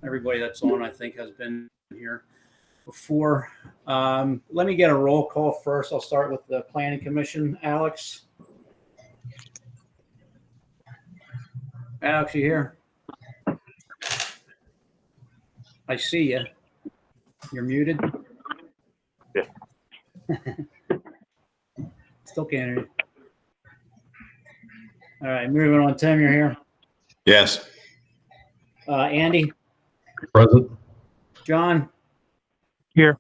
everybody that's on, I think, has been here before. Let me get a roll call first. I'll start with the Planning Commission. Alex? Alex, you here? I see you. You're muted. Yeah. Still can't hear you. All right, moving on. Tim, you're here. Yes. Andy? Present. John? Here.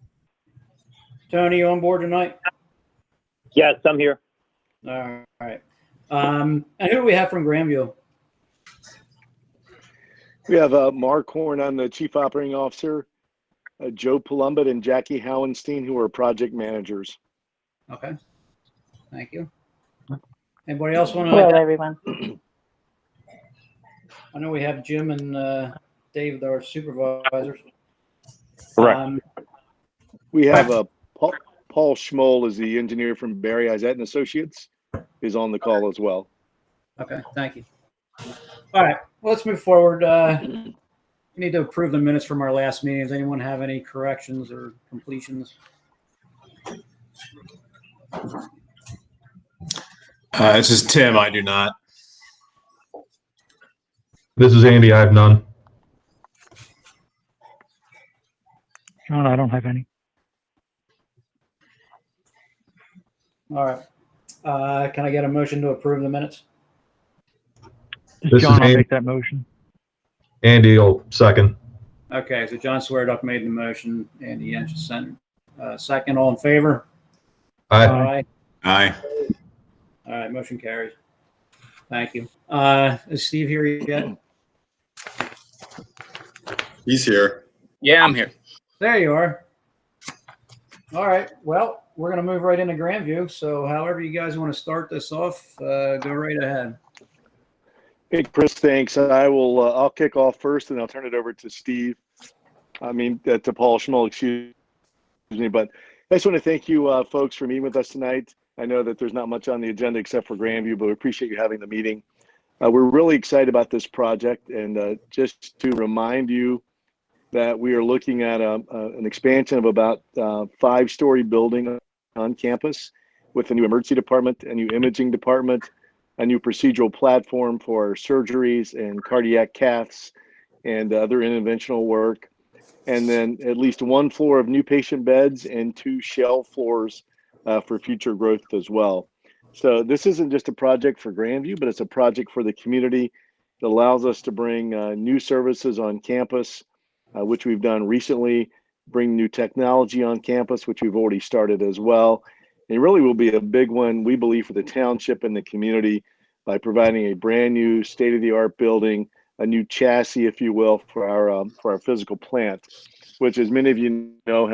Tony, you on board tonight? Yes, I'm here. All right. And who do we have from Grandview? We have Mark Horn, I'm the Chief Operating Officer, Joe Palumbet and Jackie Howenstein, who are project managers. Okay. Thank you. Anybody else want Hello, to? everyone. I know we have Jim and Dave, our supervisors. Correct. We have Paul Schmoll is the engineer from Barry Izett and Associates, is on the call as well. Okay, thank you. All right, well, let's move forward. We need to approve the minutes from our last meeting. Does anyone have any corrections or completions? This is Tim. I do not. This is Andy. I have none. John, I don't have any. All right. Can I get a motion to approve the minutes? This John, is I'll Andy. make that motion. Andy will second. Okay, so John Swearduck made the motion. Andy Jensen second. All in favor? Aye. Aye. All right, motion carries. Thank you. Is Steve here yet? He's here. Yeah, I'm here. There you are. All right. Well, we're going to move right into Grandview. So however you guys want to start this off, go right ahead. Hey, Chris, thanks. I'll kick off first and I'll turn it over to Steve. To Paul Schmoll, excuse me. But I just want to thank you folks for meeting with us tonight. I know that there's not much on the agenda except for Grandview, but we appreciate you having the meeting. We're really excited about this project, and just to remind you that we are looking at an expansion of about 5-story building on campus with a new emergency department, a new imaging department, a new procedural platform for surgeries and cardiac caths and other interventional work, and then at least 1 floor of new patient beds and 2 shell floors for future growth as well. So this isn't just a project for Grandview, but it's a project for the community that allows us to bring new services on campus, which we've done recently, bring new technology on campus, which we've already started as well. And it really will be a big one, we believe, for the township and the community by providing a brand new state-of-the-art building, a new chassis, if you will, for our physical plant, which, as many of you know,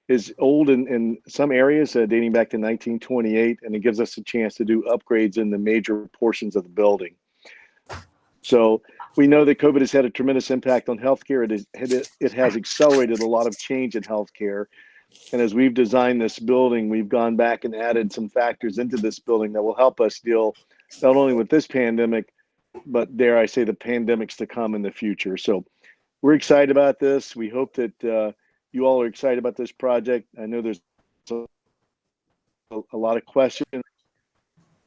is old in some areas, dating back to 1928, and it gives us a chance to do upgrades in the major portions of the building. So we know that COVID has had a tremendous impact on healthcare. It has accelerated a lot of change in healthcare. And as we've designed this building, we've gone back and added some factors into this building that will help us deal not only with this pandemic, but dare I say the pandemics to come in the future. So we're excited about this. We hope that you all are excited about this project. I know there's a lot of questions.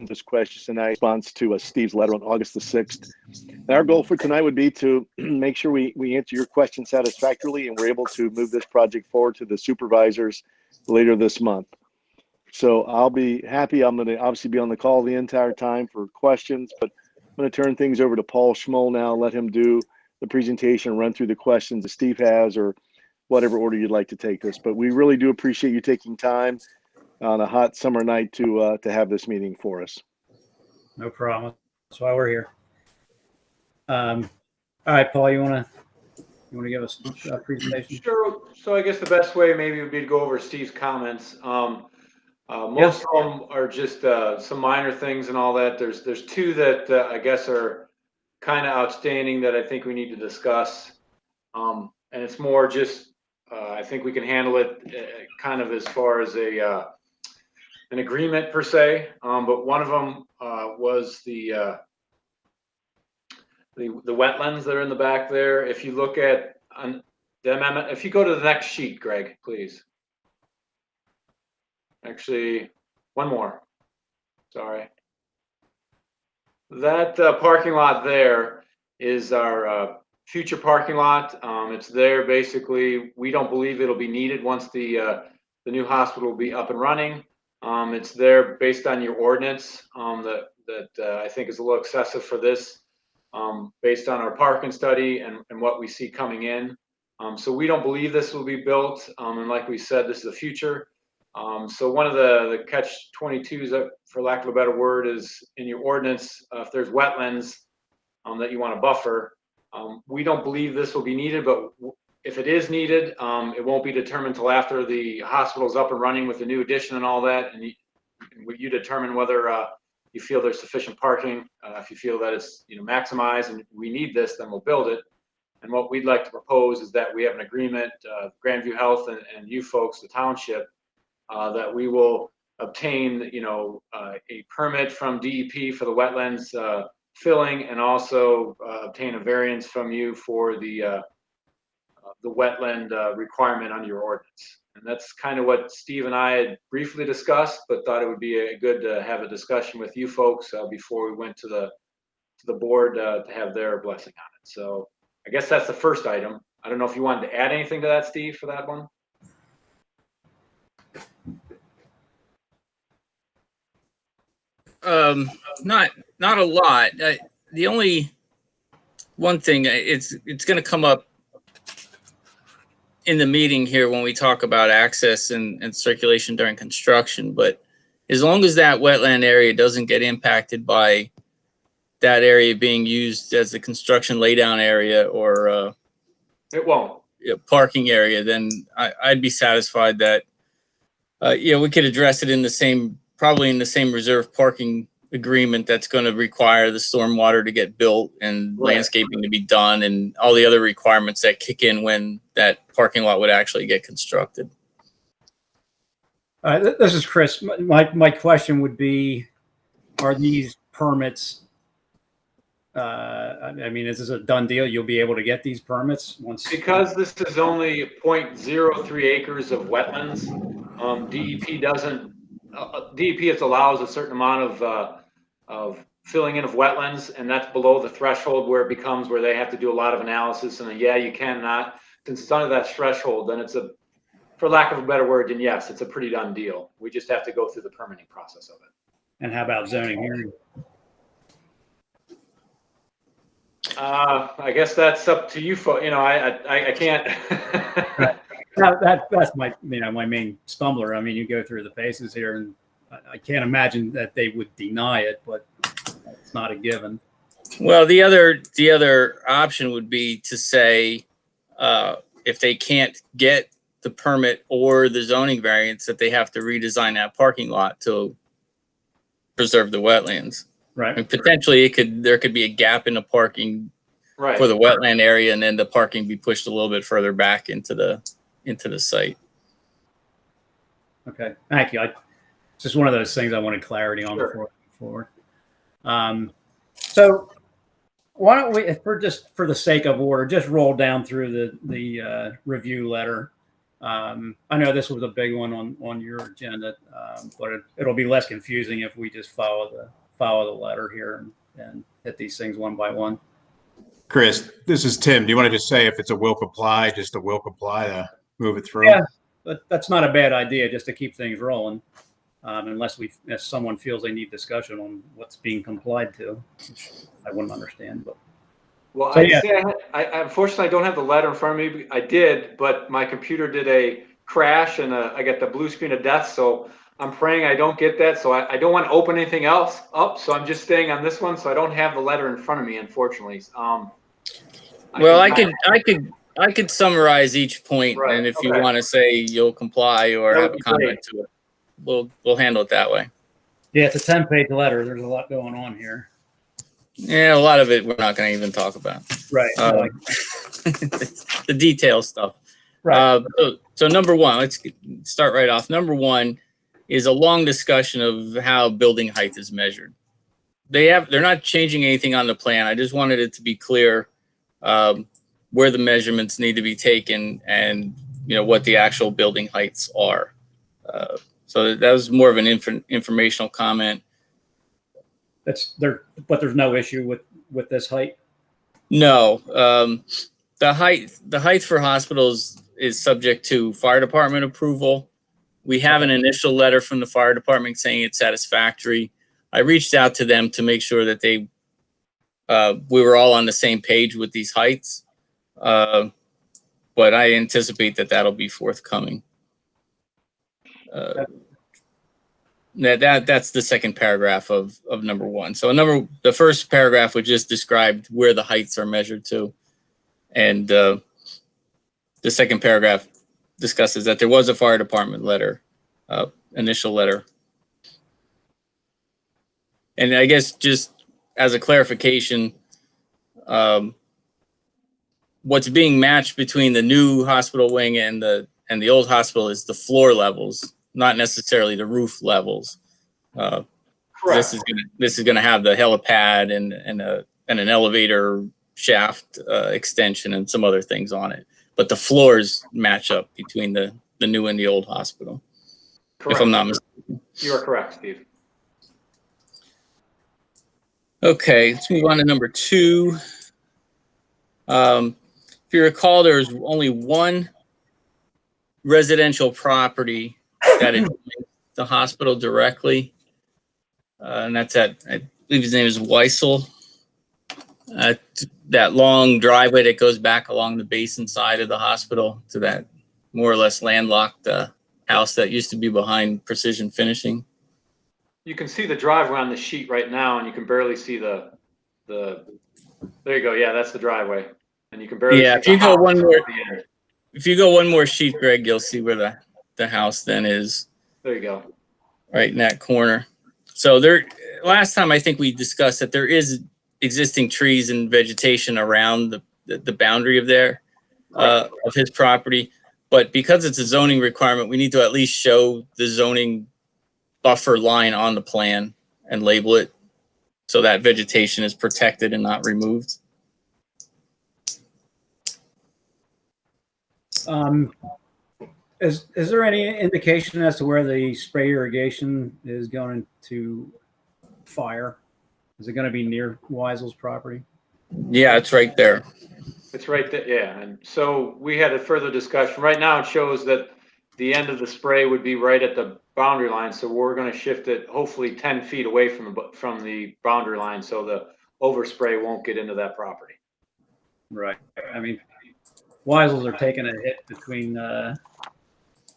This question tonight response to Steve's letter on August the 6th. And our goal for tonight would be to make sure we answer your question satisfactorily and we're able to move this project forward to the supervisors later this month. So I'll be happy. I'm going to obviously be on the call the entire time for questions, but I'm going to turn things over to Paul Schmoll now, let him do the presentation, run through the questions that Steve has or whatever order you'd like to take this. But we really do appreciate you taking time on a hot summer night to have this meeting for us. No problem. That's why we're here. All right, Paul, you want to give us a presentation? Sure. So I guess the best way maybe would be to go over Steve's comments. Most of them are just some minor things and all that. There's 2 that I guess are kind of outstanding that I think we need to discuss. And it's more just I think we can handle it kind of as far as an agreement per se. But one of them was the wetlands that are in the back there. If you look at on the amendment, if you go to the next sheet, Greg, please. Actually, one more. Sorry. That parking lot there is our future parking lot. It's there basically. We don't believe it'll be needed once the new hospital will be up and running. It's there based on your ordinance that I think is a little excessive for this, based on our parking study and what we see coming in. So we don't believe this will be built. And like we said, this is the future. So one of the catch-22s, for lack of a better word, is in your ordinance, if there's wetlands that you want to buffer. We don't believe this will be needed, but if it is needed, it won't be determined until after the hospital's up and running with the new addition and all that. And you determine whether you feel there's sufficient parking. If you feel that it's maximized and we need this, then we'll build it. And what we'd like to propose is that we have an agreement, Grandview Health and you folks, the township, that we will obtain, a permit from DEP for the wetlands filling, and also obtain a variance from you for the wetland requirement on your ordinance. And that's kind of what Steve and I had briefly discussed, but thought it would be good to have a discussion with you folks before we went to the board to have their blessing on it. So I guess that's the first item. I don't know if you wanted to add anything to that, Steve, for that one. Not a lot. The only one thing, it's going to come up in the meeting here when we talk about access and circulation during construction, but as long as that wetland area doesn't get impacted by that area being used as a construction laydown area or it won't. Parking area, then I'd be satisfied that we could address it in the same, probably in the same reserve parking agreement that's going to require the stormwater to get built and landscaping to be done and all the other requirements that kick in when that parking lot would actually get constructed. This is Chris. My question would be, are these permits, I mean, is this a done deal? You'll be able to get these permits once? Because this is only 0.03 acres of wetlands. DEP doesn't, DEP allows a certain amount of filling in of wetlands, and that's below the threshold where it becomes where they have to do a lot of analysis. And then, you cannot, since it's under that threshold, then it's for lack of a better word, then yes, it's a pretty done deal. We just have to go through the permitting process of it. And how about zoning hearing? I guess that's up to you folks. I can't. That's my my main stumbler. I mean, you go through the paces here, and I can't imagine that they would deny it, but it's not a given. Well, the other option would be to say, if they can't get the permit or the zoning variance, that they have to redesign that parking lot to preserve the wetlands. Right. And potentially there could be a gap in the parking for the wetland area, and then the parking be pushed a little bit further back into the site. Okay, thank you. It's just one of those things I wanted clarity on before. So why don't we, for the sake of order, just roll down through the review letter. I know this was a big one on your agenda, but it'll be less confusing if we just follow the letter here and hit these things one by one. Chris, this is Tim. Do you want to just say if it's a will comply, just a will comply to move it through? Yeah, but that's not a bad idea, just to keep things rolling. Unless someone feels they need discussion on what's being complied to, which I wouldn't understand. But well, so, I unfortunately I don't have the letter in front of me. I did, but my computer did a crash and I got the blue screen of death. So I'm praying I don't get that. So I don't want to open anything else up. So I'm just staying on this one. So I don't have the letter in front of me, unfortunately. Well, I could summarize each point, and if you want to say you'll comply or have a comment to it, we'll handle it that way. Yeah, it's a 10-page letter. There's a lot going on here. Yeah, a lot of it we're not going to even talk about. Right. The detail stuff. Right. So number one, let's start right off. Number one is a long discussion of how building height is measured. They're not changing anything on the plan. I just wanted it to be clear. where the measurements need to be taken and, what the actual building heights are. So that was more of an informational comment. That's there, but there's no issue with this height. No, the height for hospitals is subject to fire department approval. We have an initial letter from the fire department saying it's satisfactory. I reached out to them to make sure that we were all on the same page with these heights. But I anticipate that that'll be forthcoming. That's the second paragraph of number one. So the first paragraph would just describe where the heights are measured to. And the second paragraph discusses that there was a fire department letter, initial letter. And I guess just as a clarification, what's being matched between the new hospital wing and the old hospital is the floor levels, not necessarily the roof levels. This is gonna have the helipad and an elevator shaft extension and some other things on it, but the floors match up between the new and the old hospital. Correct. If I'm not mistaken. You are correct, Steve. Okay, let's move on to number 2. If you recall, there was only one residential property that is the hospital directly, and that's I believe his name is Weissel. That long driveway that goes back along the basin side of the hospital to that more or less landlocked house that used to be behind Precision Finishing. You can see the driveway on the sheet right now, and you can barely see the. There you go. Yeah, that's the driveway, and you can barely. Yeah, see if you the go house one more, at the end. if you go one more sheet, Greg, you'll see where the house then is. There you go. Right in that corner. So last time I think we discussed that there is existing trees and vegetation around the boundary of his property, but because it's a zoning requirement, we need to at least show the zoning buffer line on the plan and label it so that vegetation is protected and not removed. Is there any indication as to where the spray irrigation is going to fire? Is it going to be near Weisel's property? Yeah, it's right there. It's right there. Yeah, and so we had a further discussion. Right now, it shows that the end of the spray would be right at the boundary line. So we're going to shift it hopefully 10 feet away from the boundary line, so the overspray won't get into that property. Right. I mean, Weisel's are taking a hit between the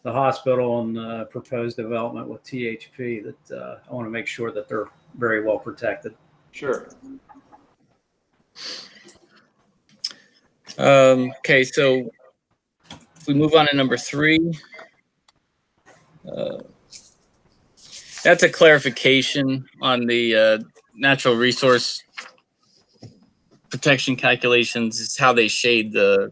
hospital and the proposed development with THP that I want to make sure that they're very well protected. Sure. Okay, so we move on to number 3. That's a clarification on the natural resource protection calculations. It's how they shade the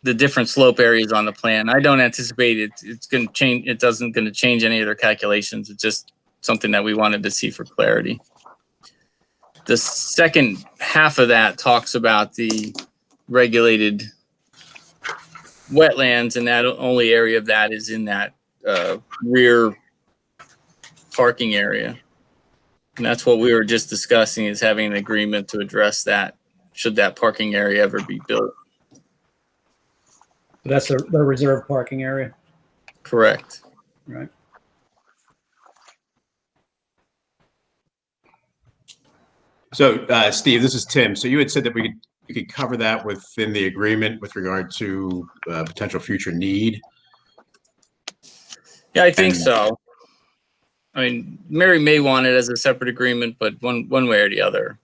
different slope areas on the plan. I don't anticipate it's going to change. It doesn't going to change any of their calculations. It's just something that we wanted to see for clarity. The second half of that talks about the regulated wetlands, and that only area of that is in that rear parking area. And that's what we were just discussing, is having an agreement to address that should that parking area ever be built. That's the reserve parking area. Correct. Right. So, Steve, this is Tim. So you had said that we could cover that within the agreement with regard to potential future need. Yeah, I think so. I mean, Mary may want it as a separate agreement, but one way or the other,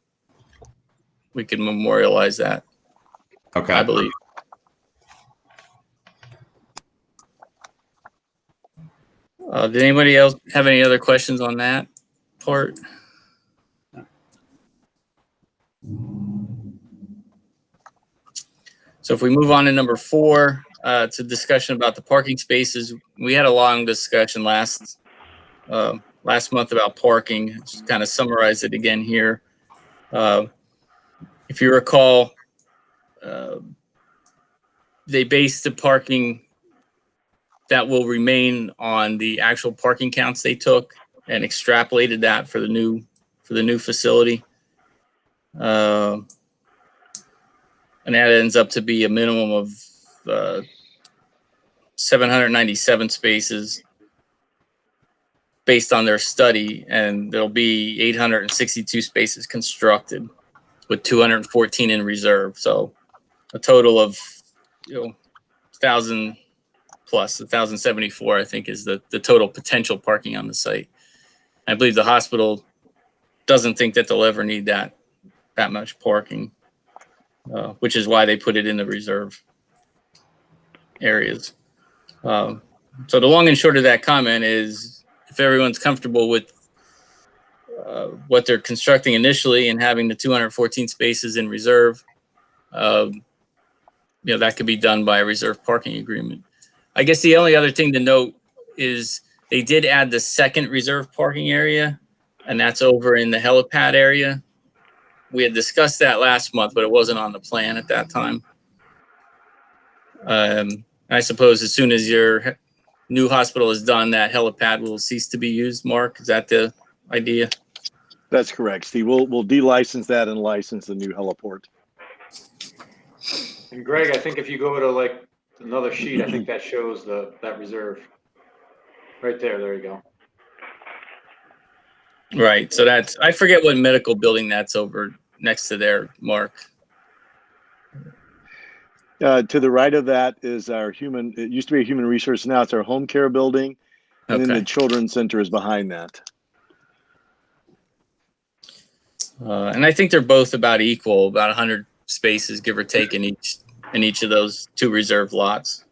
we can memorialize that, Okay. I believe. Did anybody else have any other questions on that part? So if we move on to number 4, it's a discussion about the parking spaces. We had a long discussion last month about parking. Just kind of summarize it again here. if you recall, they based the parking that will remain on the actual parking counts they took and extrapolated that for the new facility. And that ends up to be a minimum of 797 spaces based on their study, and there'll be 862 spaces constructed with 214 in reserve. So a total of 1,000 plus 1,074, I think, is the total potential parking on the site. I believe the hospital doesn't think that they'll ever need that much parking, which is why they put it in the reserve areas. So the long and short of that comment is, if everyone's comfortable with what they're constructing initially and having the 214 spaces in reserve, that could be done by a reserve parking agreement. I guess the only other thing to note is they did add the second reserve parking area, and that's over in the helipad area. We had discussed that last month, but it wasn't on the plan at that time. I suppose as soon as your new hospital is done, that helipad will cease to be used. Mark, is that the idea? That's correct, Steve. We'll de-license that and license the new heliport. And Greg, I think if you go to like another sheet, I think that shows that reserve. Right there. There you go. Right. So that's, I forget what medical building that's over next to there, Mark. To the right of that is it used to be a human resource. Now it's our home care building. And then the children's center is behind that. And I think they're both about equal, about 100 spaces, give or take, in each of those two reserve lots.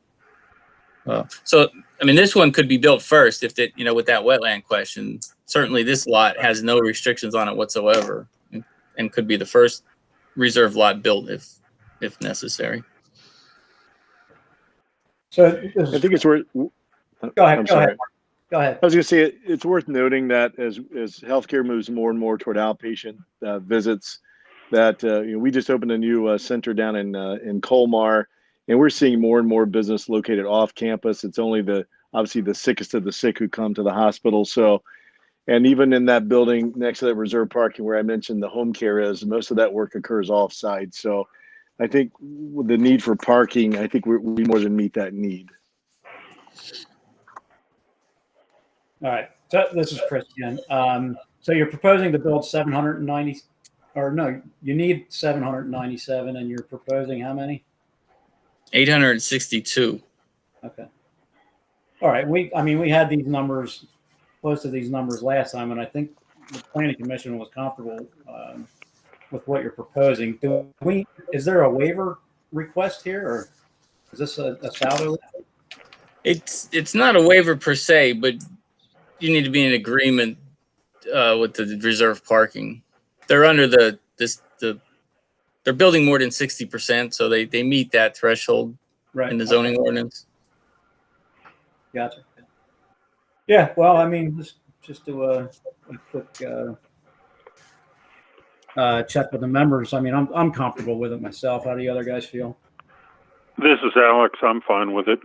So, I mean, this one could be built first if that, with that wetland question. Certainly this lot has no restrictions on it whatsoever, and could be the first reserve lot built if necessary. So I think it's worth. Go ahead. I'm sorry. Go ahead. I was going to say it's worth noting that as healthcare moves more and more toward outpatient visits, that we just opened a new center down in Colmar, and we're seeing more and more business located off campus. It's only obviously the sickest of the sick who come to the hospital. So, and even in that building next to that reserve parking where I mentioned the home care is, most of that work occurs off-site. So, I think with the need for parking, I think we more than meet that need. All right. So this is Chris again. So you're proposing to build 790, or no, you need 797, and you're proposing how many? 862. Okay. All right. We had these numbers, close to these numbers last time, and I think the planning commission was comfortable with what you're proposing. Is there a waiver request here, or is this a saldo? It's not a waiver per se, but you need to be in agreement with the reserve parking. They're under they're building more than 60%, so they meet that threshold in the zoning ordinance. Gotcha. Yeah, well, I mean, just do a quick check with the members. I mean, I'm comfortable with it myself. How do the other guys feel? This is Alex. I'm fine with it.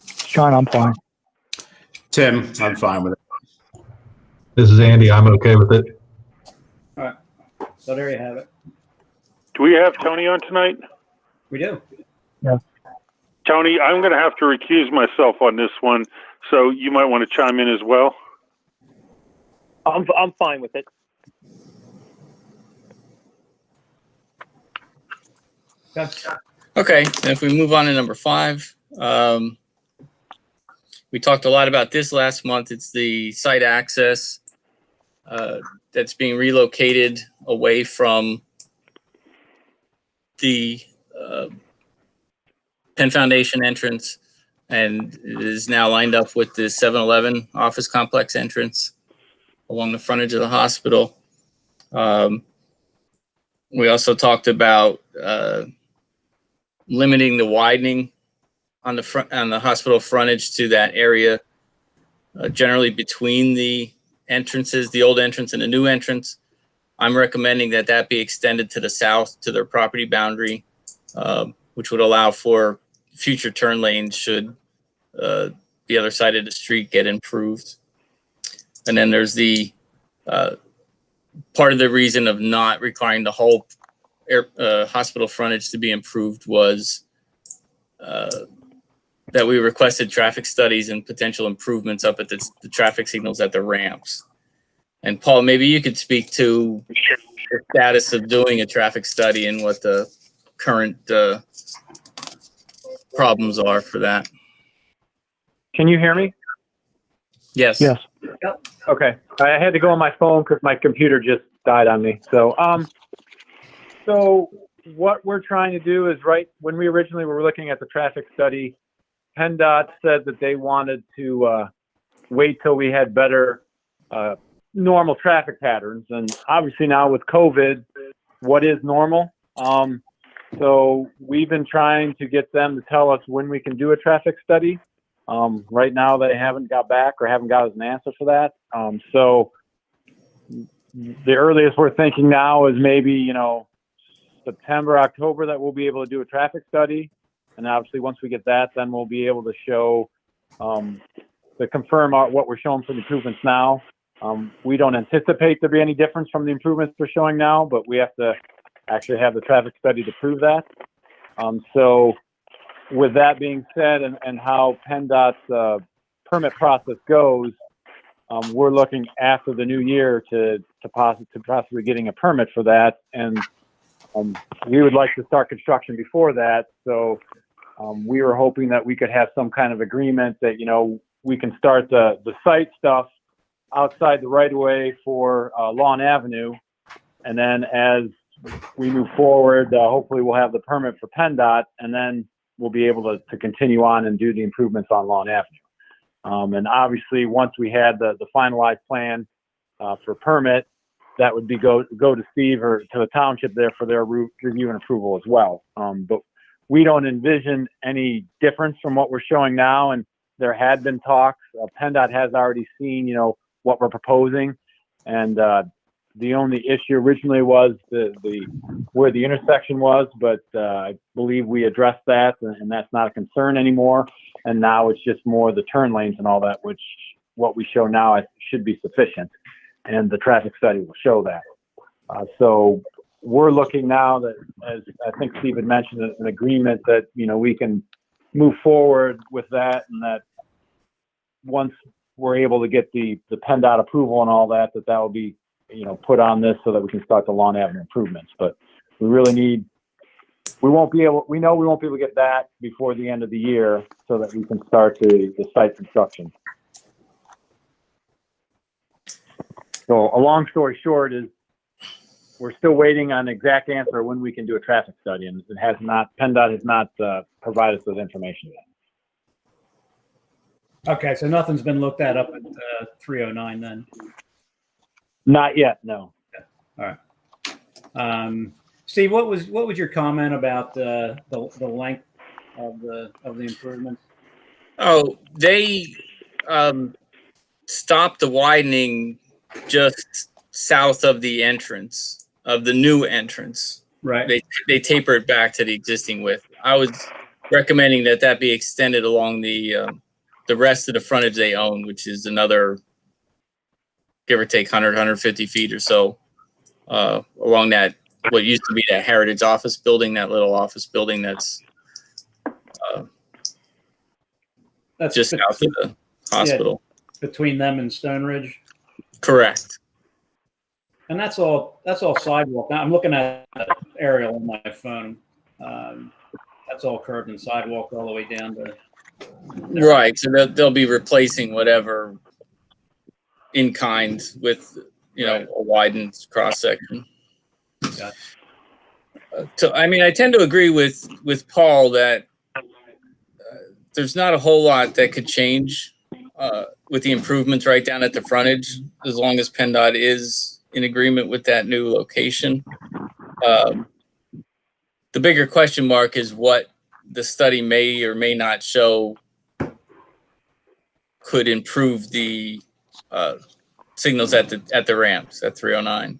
John, I'm fine. Tim, I'm fine with it. This is Andy. I'm okay with it. All right. So there you have it. Do we have Tony on tonight? We do. Yeah. Tony, I'm going to have to recuse myself on this one, so you might want to chime in as well. I'm fine with it. Okay, and if we move on to number 5, we talked a lot about this last month. It's the site access that's being relocated away from the Penn Foundation entrance, and it is now lined up with the 7-Eleven office complex entrance along the frontage of the hospital. We also talked about limiting the widening on the hospital frontage to that area, generally between the entrances, the old entrance and the new entrance. I'm recommending that that be extended to the south to their property boundary, which would allow for future turn lanes should the other side of the street get improved. And then there's the part of the reason of not requiring the whole hospital frontage to be improved was that we requested traffic studies and potential improvements up at the traffic signals at the ramps. And Paul, maybe you could speak to the status of doing a traffic study and what the current problems are for that. Can you hear me? Yes. Yes. Okay. I had to go on my phone because my computer just died on me. So what we're trying to do is, right when we originally were looking at the traffic study, PennDOT said that they wanted to wait till we had better normal traffic patterns. And obviously now with COVID, what is normal? So we've been trying to get them to tell us when we can do a traffic study. Right now they haven't got back or haven't got us an answer for that. So the earliest we're thinking now is maybe, September, October that we'll be able to do a traffic study. And obviously once we get that, then we'll be able to show, to confirm what we're showing for the improvements now. We don't anticipate there be any difference from the improvements we're showing now, but we have to actually have the traffic study to prove that. So with that being said, and how PennDOT's permit process goes, we're looking after the new year to possibly getting a permit for that. And we would like to start construction before that. So we were hoping that we could have some kind of agreement that, we can start the site stuff outside the right of way for Lawn Avenue. And then as we move forward, hopefully we'll have the permit for PennDOT, and then we'll be able to continue on and do the improvements on Lawn Avenue. And obviously once we had the finalized plan for permit, that would be go to Steve or to the township there for their review and approval as well. But we don't envision any difference from what we're showing now. And there had been talks. PennDOT has already seen, what we're proposing. And the only issue originally was where the intersection was, but I believe we addressed that, and that's not a concern anymore. And now it's just more the turn lanes and all that, which what we show now should be sufficient. And the traffic study will show that. So we're looking now that, as I think Steve had mentioned, an agreement that, we can move forward with that, and that once we're able to get the PennDOT approval and all that will be, put on this so that we can start the Lawn Avenue improvements. But we know we won't be able to get that before the end of the year so that we can start the site construction. So a long story short is we're still waiting on an exact answer when we can do a traffic study, and PennDOT has not provided us with information yet. Okay, so nothing's been looked at up at 309 then. Not yet, no. All right. Steve, what was your comment about the length of the improvements? Oh, they stopped the widening just south of the entrance of the new entrance. Right. They taper it back to the existing width. I was recommending that be extended along the rest of the frontage they own, which is another, give or take 100, 150 feet or so, along that, what used to be that Heritage office building, that little office building that's just south of the hospital. Yeah, between them and Stone Ridge. Correct. And that's all sidewalk. Now I'm looking at an aerial on my phone. That's all curved and sidewalk all the way down to. Right. So they'll be replacing whatever in kind with, a widened cross section. Yeah. So, I tend to agree with Paul that there's not a whole lot that could change with the improvements right down at the frontage, as long as PennDOT is in agreement with that new location. The bigger question mark is what the study may or may not show could improve the signals at the ramps at 309.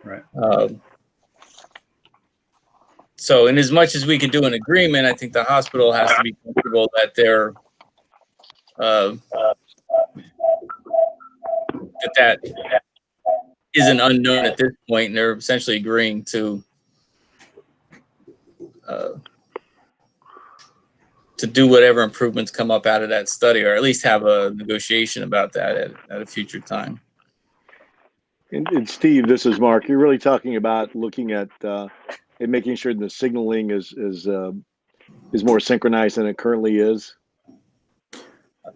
Right. So in as much as we could do an agreement, I think the hospital has to be comfortable that they're that is an unknown at this point, and they're essentially agreeing to do whatever improvements come up out of that study, or at least have a negotiation about that at a future time. And Steve, this is Mark. You're really talking about looking at and making sure the signaling is more synchronized than it currently is.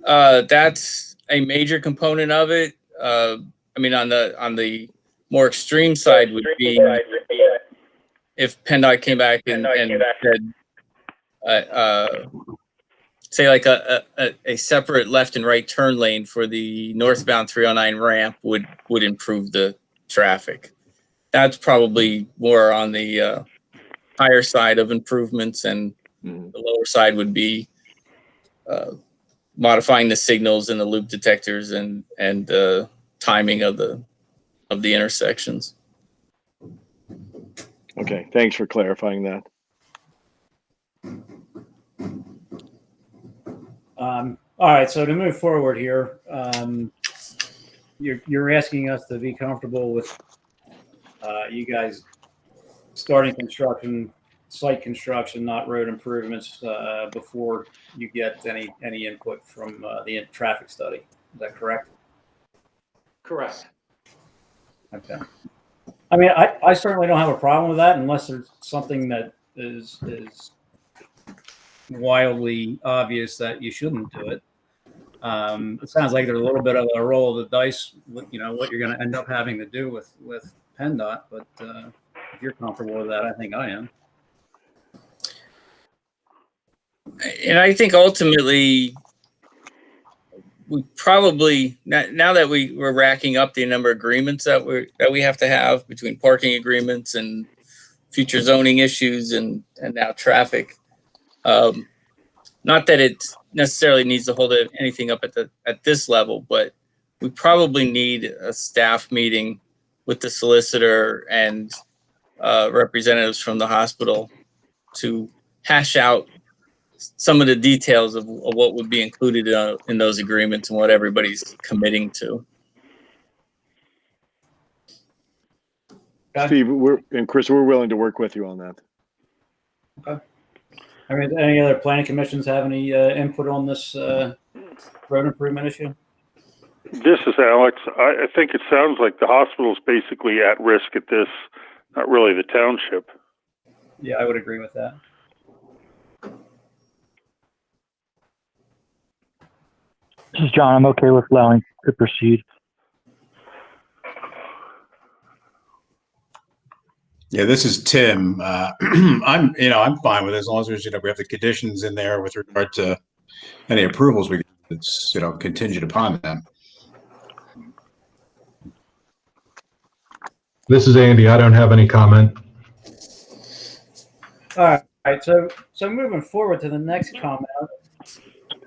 That's a major component of it. I mean, on the more extreme side would be if PennDOT came back and said, say like a separate left and right turn lane for the northbound 309 ramp would improve the traffic. That's probably more on the higher side of improvements, and the lower side would be modifying the signals and the loop detectors and timing of the intersections. Okay, thanks for clarifying that. All right, so to move forward here, you're asking us to be comfortable with you guys starting construction, site construction, not road improvements, before you get any input from the traffic study. Is that correct? Correct. Okay. I mean, I certainly don't have a problem with that unless there's something that is wildly obvious that you shouldn't do it. It sounds like there's a little bit of a roll of the dice with, what you're going to end up having to do with PennDOT, but if you're comfortable with that, I think I am. And I think ultimately, we probably now that we're racking up the number of agreements that we have to have between parking agreements and future zoning issues and now traffic. Not that it necessarily needs to hold anything up at this level, but we probably need a staff meeting with the solicitor and representatives from the hospital to hash out some of the details of what would be included in those agreements and what everybody's committing to. Okay. Steve, and Chris, we're willing to work with you on that. Okay. I mean, any other planning commissions have any input on this road improvement issue? This is Alex. I think it sounds like the hospital's basically at risk at this, not really the township. Yeah, I would agree with that. This is John. I'm okay with allowing to proceed. Yeah, this is Tim. I'm fine with it as long as there's, we have the conditions in there with regard to any approvals it's, contingent upon them. This is Andy. I don't have any comment. All right. So moving forward to the next comment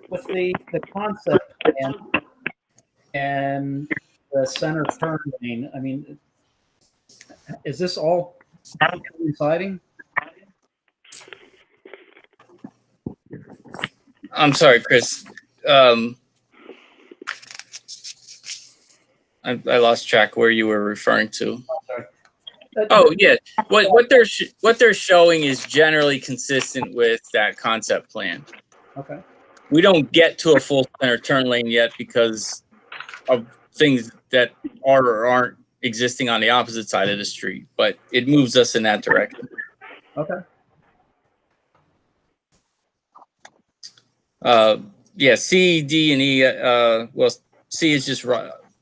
with the concept plan and the center turn lane. I mean, is this all coinciding? I'm sorry, Chris. I lost track where you were referring to. Oh yeah, what they're showing is generally consistent with that concept plan. Okay. We don't get to a full center turn lane yet because of things that are or aren't existing on the opposite side of the street, but it moves us in that direction. Okay. Yeah, C, D, and E. Well, C is just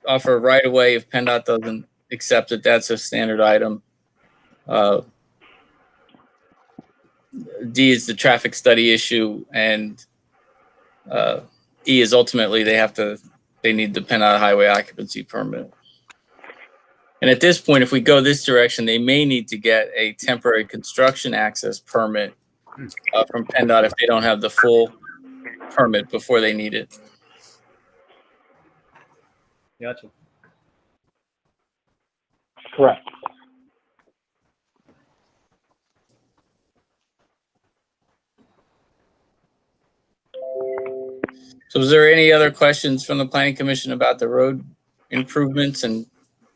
offer right away if PennDOT doesn't accept it. That's a standard item. D is the traffic study issue, and E is ultimately they need the PennDOT highway occupancy permit. And at this point, if we go this direction, they may need to get a temporary construction access permit from PennDOT if they don't have the full permit before they need it. Gotcha. Correct. So is there any other questions from the planning commission about the road improvements and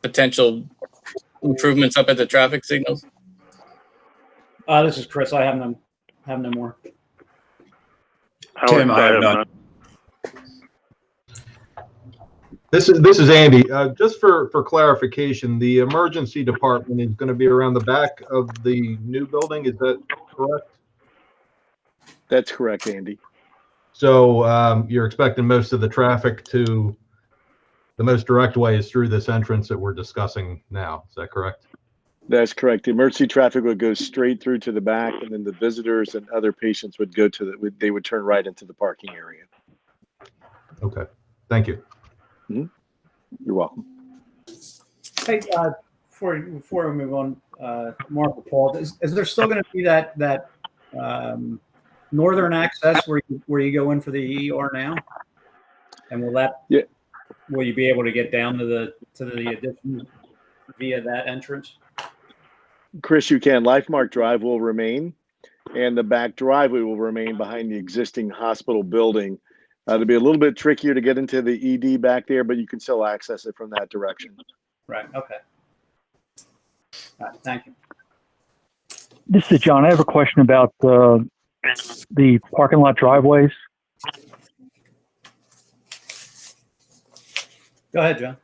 potential improvements up at the traffic signals? This is Chris. I have no more. Tim, I have none. This is Andy. Just for clarification, the emergency department is going to be around the back of the new building. Is that correct? That's correct, Andy. So you're expecting most of the traffic to, the most direct way is through this entrance that we're discussing now. Is that correct? That's correct. The emergency traffic would go straight through to the back, and then the visitors and other patients would go to they would turn right into the parking area. Okay. Thank you. You're welcome. Hey, before we move on, Mark or Paul, is there still going to be that northern access where you go in for the ER now? And will you be able to get down to the addition via that entrance? Chris, you can. LifeMark Drive will remain, and the back driveway will remain behind the existing hospital building. It'll be a little bit trickier to get into the ED back there, but you can still access it from that direction. Right. Okay. All right, thank you. This is John. I have a question about the parking lot driveways. Go ahead, John.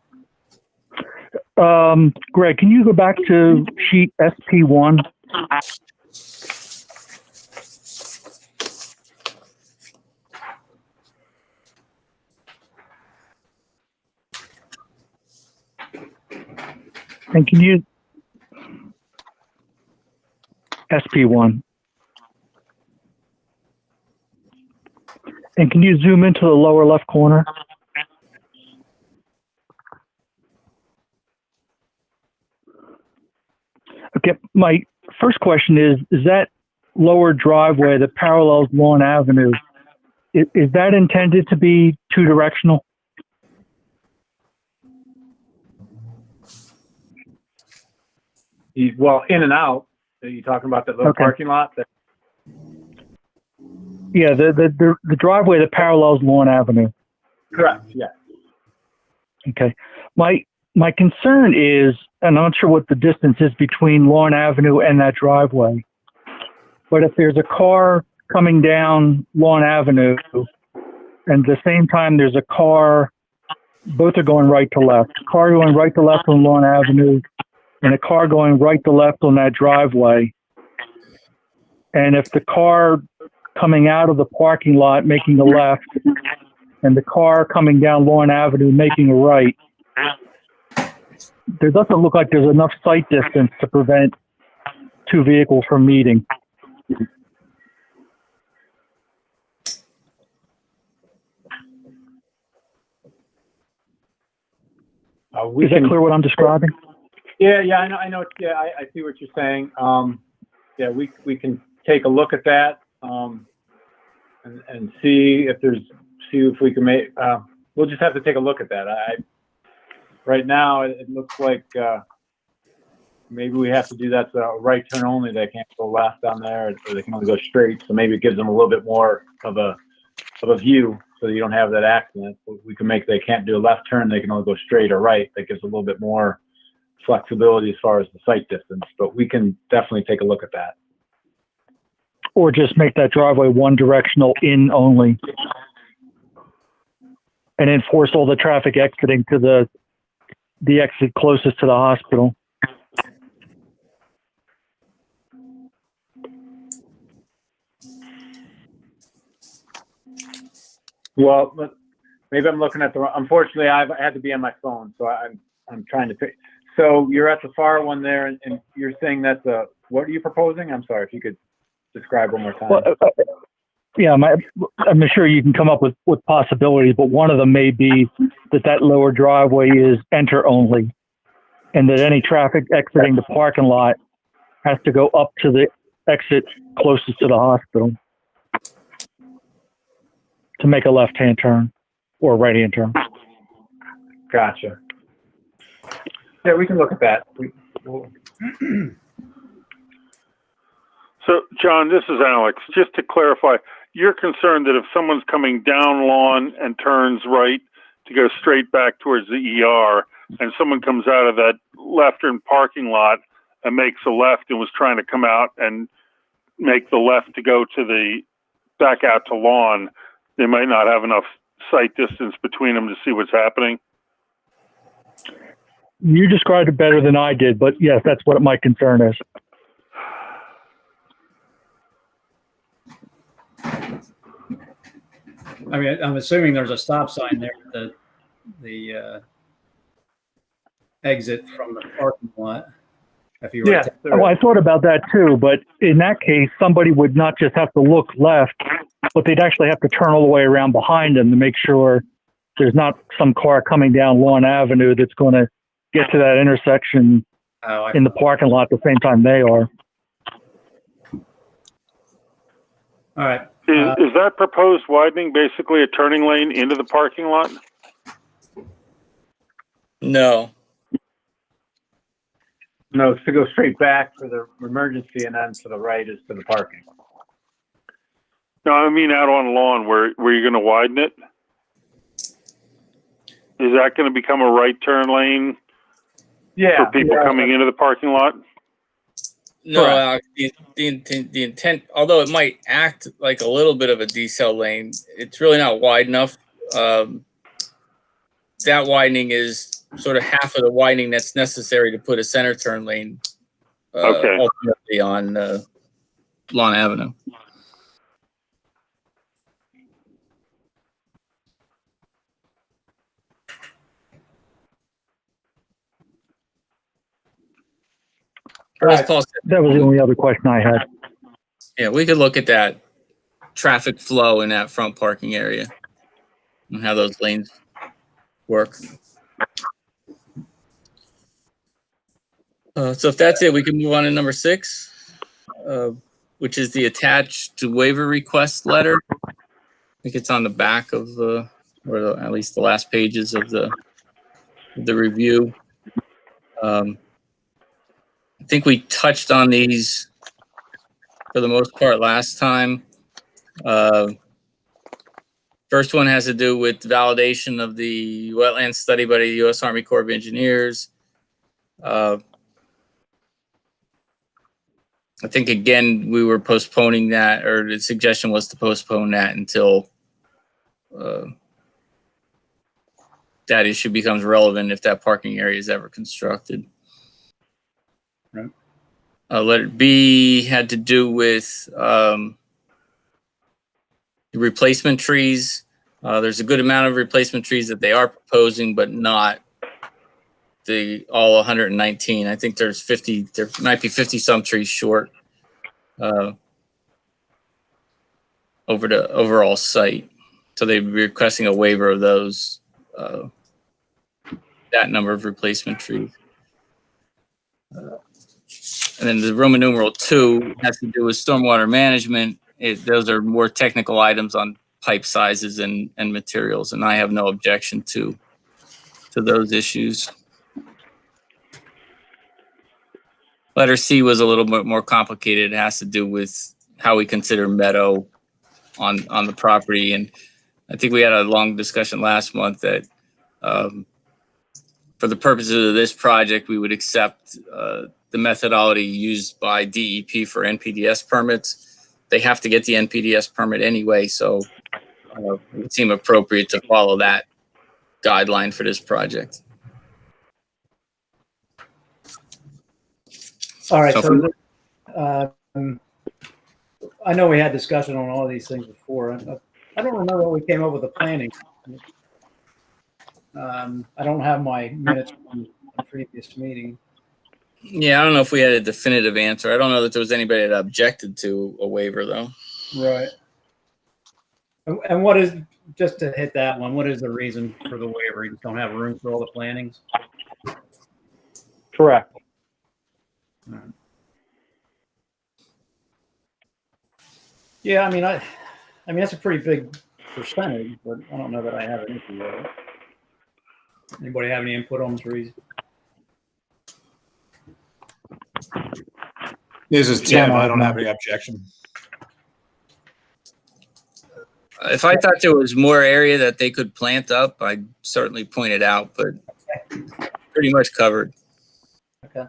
Greg, can you go back to sheet SP1? And can you SP1? And can you zoom into the lower left corner? Okay, my first question is that lower driveway that parallels Lawn Avenue, is that intended to be two directional? Well, in and out. Are you talking about that little parking lot? Yeah, the driveway that parallels Lawn Avenue. Correct. Yeah. Okay. My concern is, and I'm not sure what the distance is between Lawn Avenue and that driveway, but if there's a car coming down Lawn Avenue and at the same time there's a car, both are going right to left, a car going right to left on Lawn Avenue and a car going right to left on that driveway. And if the car coming out of the parking lot making a left and the car coming down Lawn Avenue making a right, there doesn't look like there's enough sight distance to prevent two vehicles from meeting. Is that clear what I'm describing? Yeah, I know. Yeah, I see what you're saying. Yeah, we can take a look at that and see if we can make. We'll just have to take a look at that. Right now, it looks like maybe we have to do that to right turn only. They can't go left down there, or they can only go straight. So maybe it gives them a little bit more of a view, so you don't have that accident. We can make they can't do a left turn. They can only go straight or right. That gives a little bit more flexibility as far as the sight distance. But we can definitely take a look at that. Or just make that driveway one directional in only, and enforce all the traffic exiting to the exit closest to the hospital. Well, maybe I'm looking at unfortunately, I had to be on my phone, so I'm trying to pick. So you're at the far one there, and you're saying that's what are you proposing? I'm sorry, if you could describe one more time. Well, yeah, I'm sure you can come up with possibilities, but one of them may be that lower driveway is enter only, and that any traffic exiting the parking lot has to go up to the exit closest to the hospital to make a left-hand turn or a right-hand turn. Gotcha. Yeah, we can look at that. So, John, this is Alex. Just to clarify, you're concerned that if someone's coming down Lawn and turns right to go straight back towards the ER, and someone comes out of that left-turn parking lot and makes a left and was trying to come out and make the left to go to the back out to Lawn, they might not have enough sight distance between them to see what's happening. You described it better than I did, but yes, that's what my concern is. I mean, I'm assuming there's a stop sign there at the exit from the parking lot. If you were Yeah. to- Oh, I thought about that too, but in that case, somebody would not just have to look left, but they'd actually have to turn all the way around behind them to make sure there's not some car coming down Lawn Avenue that's going to get to that intersection Oh, I- in the parking lot at the same time they are. all right. Is that proposed widening basically a turning lane into the parking lot? No. No, it's to go straight back for the emergency, and then to the right is to the parking. No, I mean out on Lawn where you're going to widen it. Is that going to become a right turn lane Yeah. for people coming into the parking lot? No, Correct. the intent, although it might act like a little bit of a decel lane, it's really not wide enough. That widening is sort of half of the widening that's necessary to put a center turn lane Okay. ultimately on Lawn Avenue. As Paul said, That was the only other question I had. yeah, we could look at that traffic flow in that front parking area and how those lanes work. So if that's it, we can move on to number 6, which is the attached waiver request letter. I think it's on the back of at least the last pages of the review. I think we touched on these for the most part last time. First one has to do with validation of the wetland study by the U.S. Army Corps of Engineers. I think, again, we were postponing that, or the suggestion was to postpone that until that issue becomes relevant if that parking area is ever constructed. Right. Letter B had to do with replacement trees. There's a good amount of replacement trees that they are proposing, but not all 119. I think there might be 50 some trees short over the overall site. So they'd be requesting a waiver of those, that number of replacement trees. And then the Roman numeral 2 has to do with stormwater management. Those are more technical items on pipe sizes and materials, and I have no objection to those issues. Letter C was a little bit more complicated. It has to do with how we consider meadow on the property. And I think we had a long discussion last month that for the purposes of this project, we would accept the methodology used by DEP for NPDES permits. They have to get the NPDES permit anyway, so it would seem appropriate to follow that guideline for this project. All right. So So, I know we had discussion on all of these things before. I don't remember what we came up with the planning. I don't have my minutes from the previous meeting. Yeah, I don't know if we had a definitive answer. I don't know that there was anybody that objected to a waiver, though. Right. And what is, just to hit that one, what is the reason for the waiver? You just don't have room for all the plantings? Correct. Yeah, I mean that's a pretty big percentage, but I don't know that I have an issue with it. Anybody have any input on trees? This is Tim. I don't have any objection. If I thought there was more area that they could plant up, I'd certainly point it out, but pretty much covered. Okay.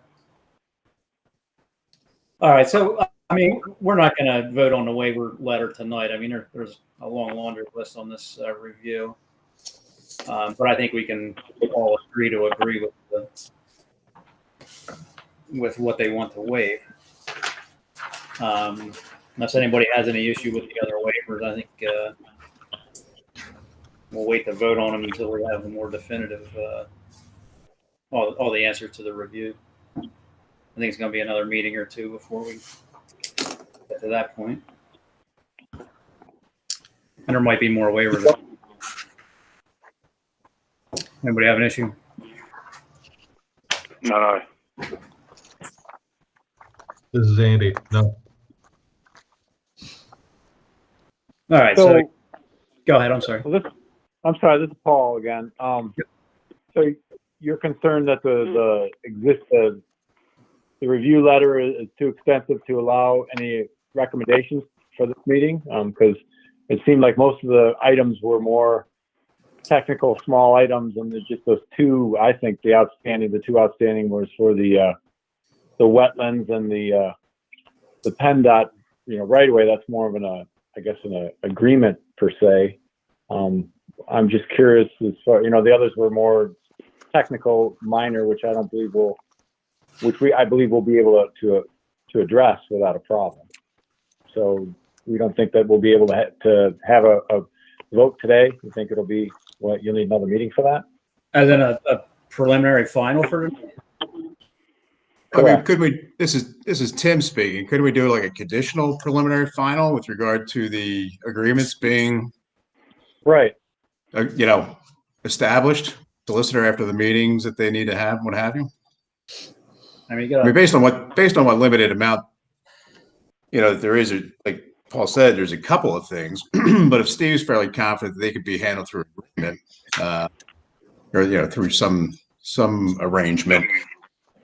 All right. So, I mean, we're not going to vote on the waiver letter tonight. I mean, there's a long laundry list on this review. But I think we can all agree with what they want to waive. Unless anybody has any issue with the other waivers, I think we'll wait to vote on them until we have a more definitive, all the answers to the review. I think it's going to be another meeting or two before we get to that point. And there might be more waivers. Anybody have an issue? No. This is Andy. No. All right. So go ahead. I'm sorry. I'm sorry. This is Paul again. So you're concerned that the review letter is too extensive to allow any recommendations for this meeting? Because it seemed like most of the items were more technical, small items, and there's just those two. I think the two outstanding was for the wetlands and the PennDOT, right away. That's more of an agreement per se. I'm just curious as far, the others were more technical, minor, which I don't believe I believe we'll be able to address without a problem. So we don't think that we'll be able to have a vote today. You think it'll be you'll need another meeting for that? As in a preliminary final for it? I mean, could we, this is Tim speaking, could we do like a conditional preliminary final with regard to the agreements being, right, established, solicitor after the meetings that they need to have, what have you? I mean, Based on what limited amount, there is like Paul said, there's a couple of things, but if Steve's fairly confident that they could be handled through agreement, or through some arrangement,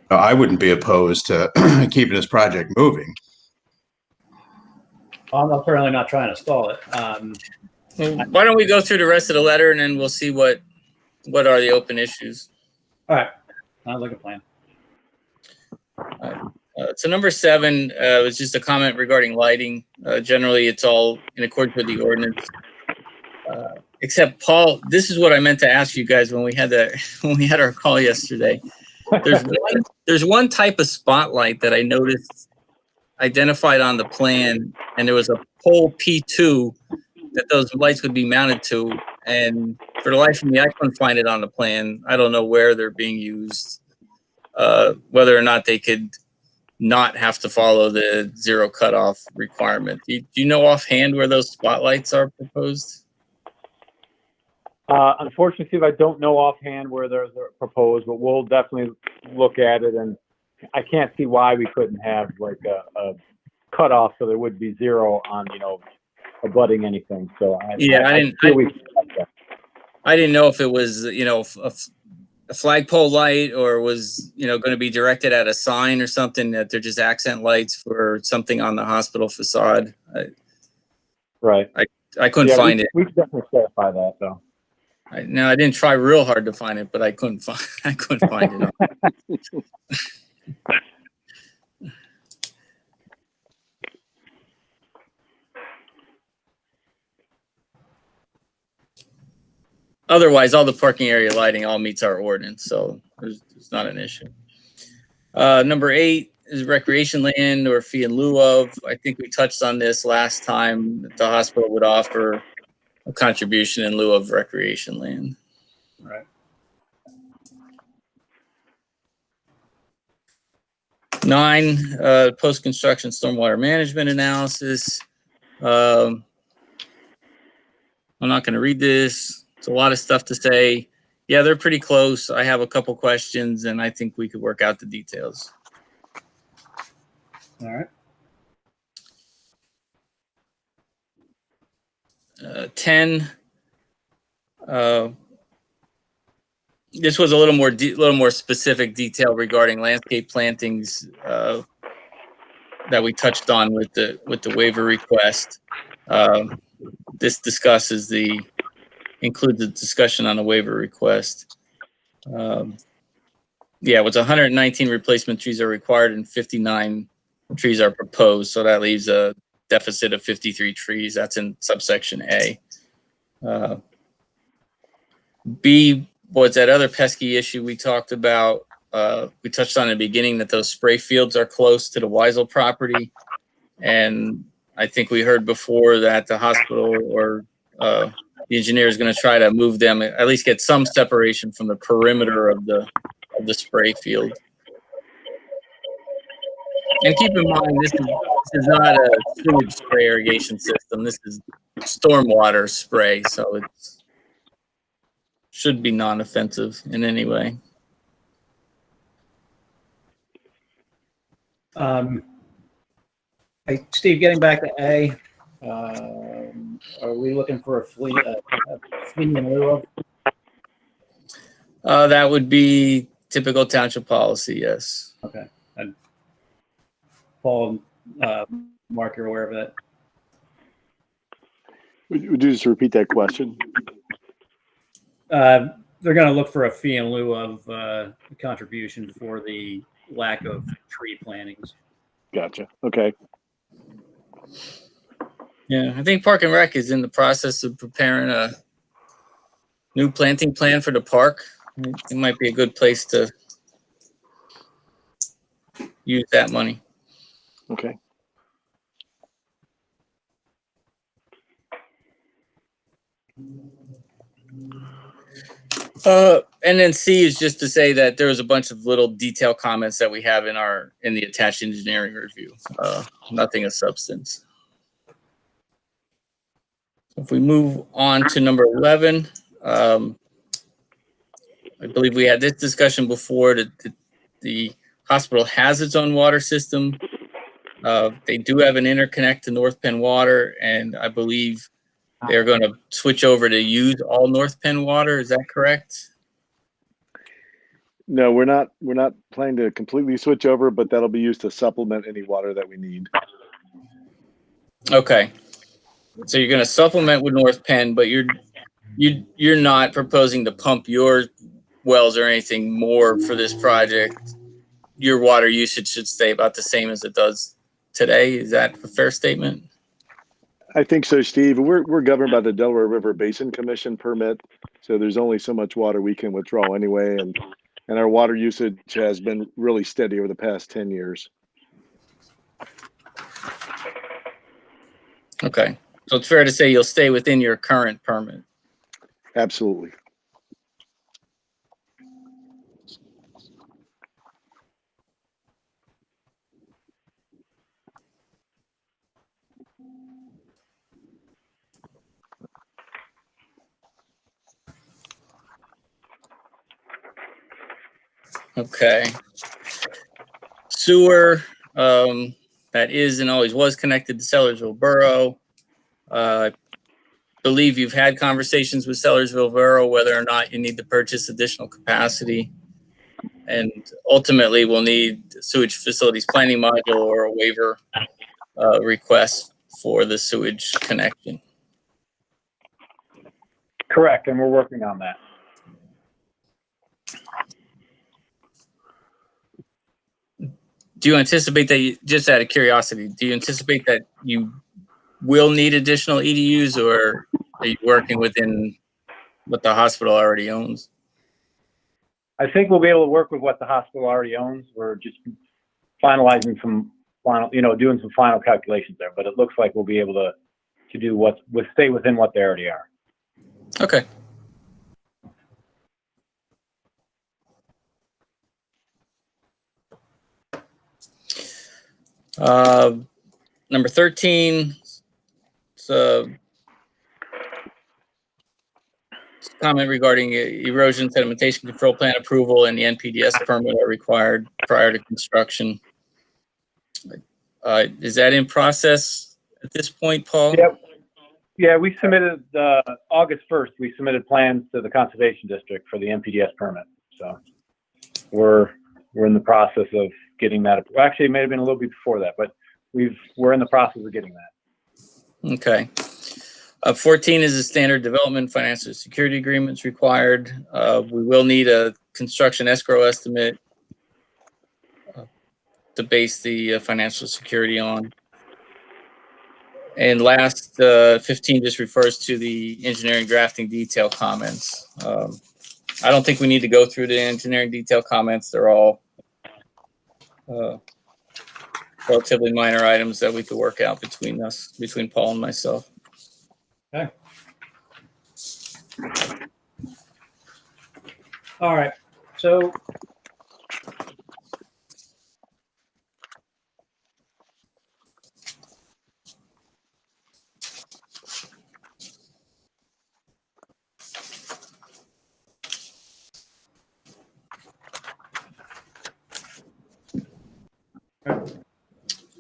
I wouldn't be opposed to keeping this project moving. I'm certainly not trying to stall it. Why don't we go through the rest of the letter and then we'll see what are the open issues. All right, sounds like a plan. So number 7 was just a comment regarding lighting. Generally, it's all in accordance with the ordinance. Except Paul, this is what I meant to ask you guys when we had our call yesterday. There's one type of spotlight that I noticed identified on the plan, and there was a pole P2 that those lights would be mounted to. And for the life of me, I couldn't find it on the plan. I don't know where they're being used, whether or not they could not have to follow the zero cutoff requirement. Do you know offhand where those spotlights are proposed? Unfortunately, Steve, I don't know offhand where they're proposed, but we'll definitely look at it. And I can't see why we couldn't have like a cutoff so there would be zero on, abutting anything. So I didn't know if it was, a flagpole light or was, going to be directed at a sign or something, that they're just accent lights for something on the hospital facade. Right. I couldn't find it. We can definitely clarify that though. I didn't try real hard to find it, but I couldn't find it. Otherwise, all the parking area lighting all meets our ordinance, so there's not an issue. Number 8 is recreation land or fee in lieu of. I think we touched on this last time, that the hospital would offer a contribution in lieu of recreation land. Right. Nine, post-construction stormwater management analysis. I'm not going to read this. It's a lot of stuff to say. Yeah, they're pretty close. I have a couple questions, and I think we could work out the details. All right. 10. This was a little more specific detail regarding landscape plantings that we touched on with the waiver request. this discusses includes the discussion on a waiver request. Yeah, what's 119 replacement trees are required and 59 trees are proposed. So that leaves a deficit of 53 trees. That's in subsection A. B was that other pesky issue we talked about. We touched on in the beginning that those spray fields are close to the Weisel property. And I think we heard before that the hospital or the engineer is going to try to move them, at least get some separation from the perimeter of the spray field. And keep in mind, this is not a sewage spray irrigation system. This is stormwater spray, so it should be non-offensive in any way. Hey, Steve, getting back to A, are we looking for a fee in lieu of? That would be typical township policy, yes. Okay. And Paul, Mark, you're aware of that? Would you just repeat that question? They're going to look for a fee in lieu of contribution for the lack of tree plantings. Gotcha. Okay. Yeah, I think Park and Rec is in the process of preparing a new planting plan for the park. It might be a good place to use that money. Okay. And then C is just to say that there was a bunch of little detail comments that we have in the attached engineering review. Nothing of substance. If we move on to number 11, I believe we had this discussion before that the hospital has its own water system. They do have an interconnect to North Penn Water, and I believe they're going to switch over to use all North Penn water. Is that correct? No, we're not planning to completely switch over, but that'll be used to supplement any water that we need. Okay. So you're going to supplement with North Penn, but you're not proposing to pump your wells or anything more for this project. Your water usage should stay about the same as it does today. Is that a fair statement? I think so, Steve. We're governed by the Delaware River Basin Commission permit, so there's only so much water we can withdraw anyway, and our water usage has been really steady over the past 10 years. Okay. So it's fair to say you'll stay within your current permit. Absolutely. Okay. Sewer, that is and always was connected to Sellersville Borough. I believe you've had conversations with Sellersville Borough whether or not you need to purchase additional capacity. And ultimately, we'll need sewage facilities planning module or a waiver request for the sewage connection. Correct, and we're working on that. Do you anticipate that, just out of curiosity, do you anticipate that you will need additional EDUs, or are you working within what the hospital already owns? I think we'll be able to work with what the hospital already owns. We're just finalizing some final, doing some final calculations there, but it looks like we'll be able to do stay within what they already are. Okay. Number 13, comment regarding erosion sedimentation control plan approval and the NPDS permit are required prior to construction. Is that in process at this point, Paul? Yep. Yeah, we submitted August 1st. We submitted plans to the Conservation District for the NPDS permit. So we're in the process of getting that. Actually, it may have been a little bit before that, but we're in the process of getting that. Okay. 14 is a standard development financial security agreements required. We will need a construction escrow estimate to base the financial security on. And last, 15 just refers to the engineering drafting detail comments. I don't think we need to go through the engineering detail comments. They're all relatively minor items that we could work out between us, between Paul and myself. Okay. All right. So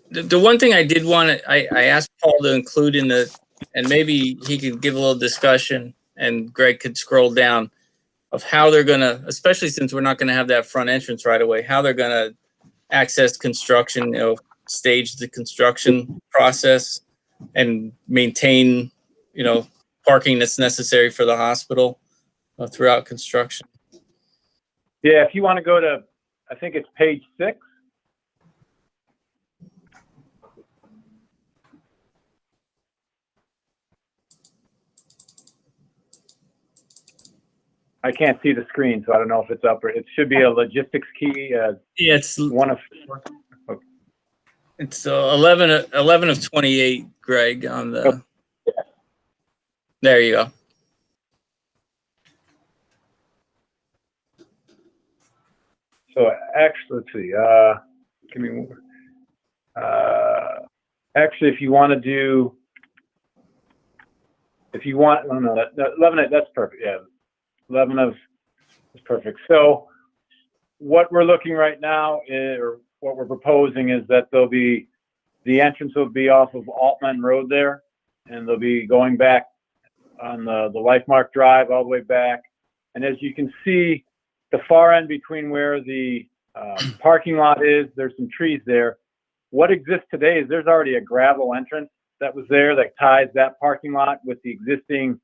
the one thing I did want to, I asked Paul to include in the, and maybe he could give a little discussion and Greg could scroll down of how they're going to, especially since we're not going to have that front entrance right away, how they're going to access construction, stage the construction process and maintain, parking that's necessary for the hospital throughout construction. Yeah, if you want to go to, I think it's page 6. I can't see the screen, so I don't know if it's up or it should be a logistics key. Yeah, it's One of. It's 11 of 28, Greg, on the. There you go. So actually, let's see. Give me one. Actually, if you want to do, oh no, that 11. That's perfect. Yeah, 11 of is perfect. So what we're looking right now is, or what we're proposing is that the entrance will be off of Altman Road there, and they'll be going back on the LifeMark Drive all the way back. And as you can see, the far end between where the parking lot is, there's some trees there. What exists today is there's already a gravel entrance that was there that ties that parking lot with the existing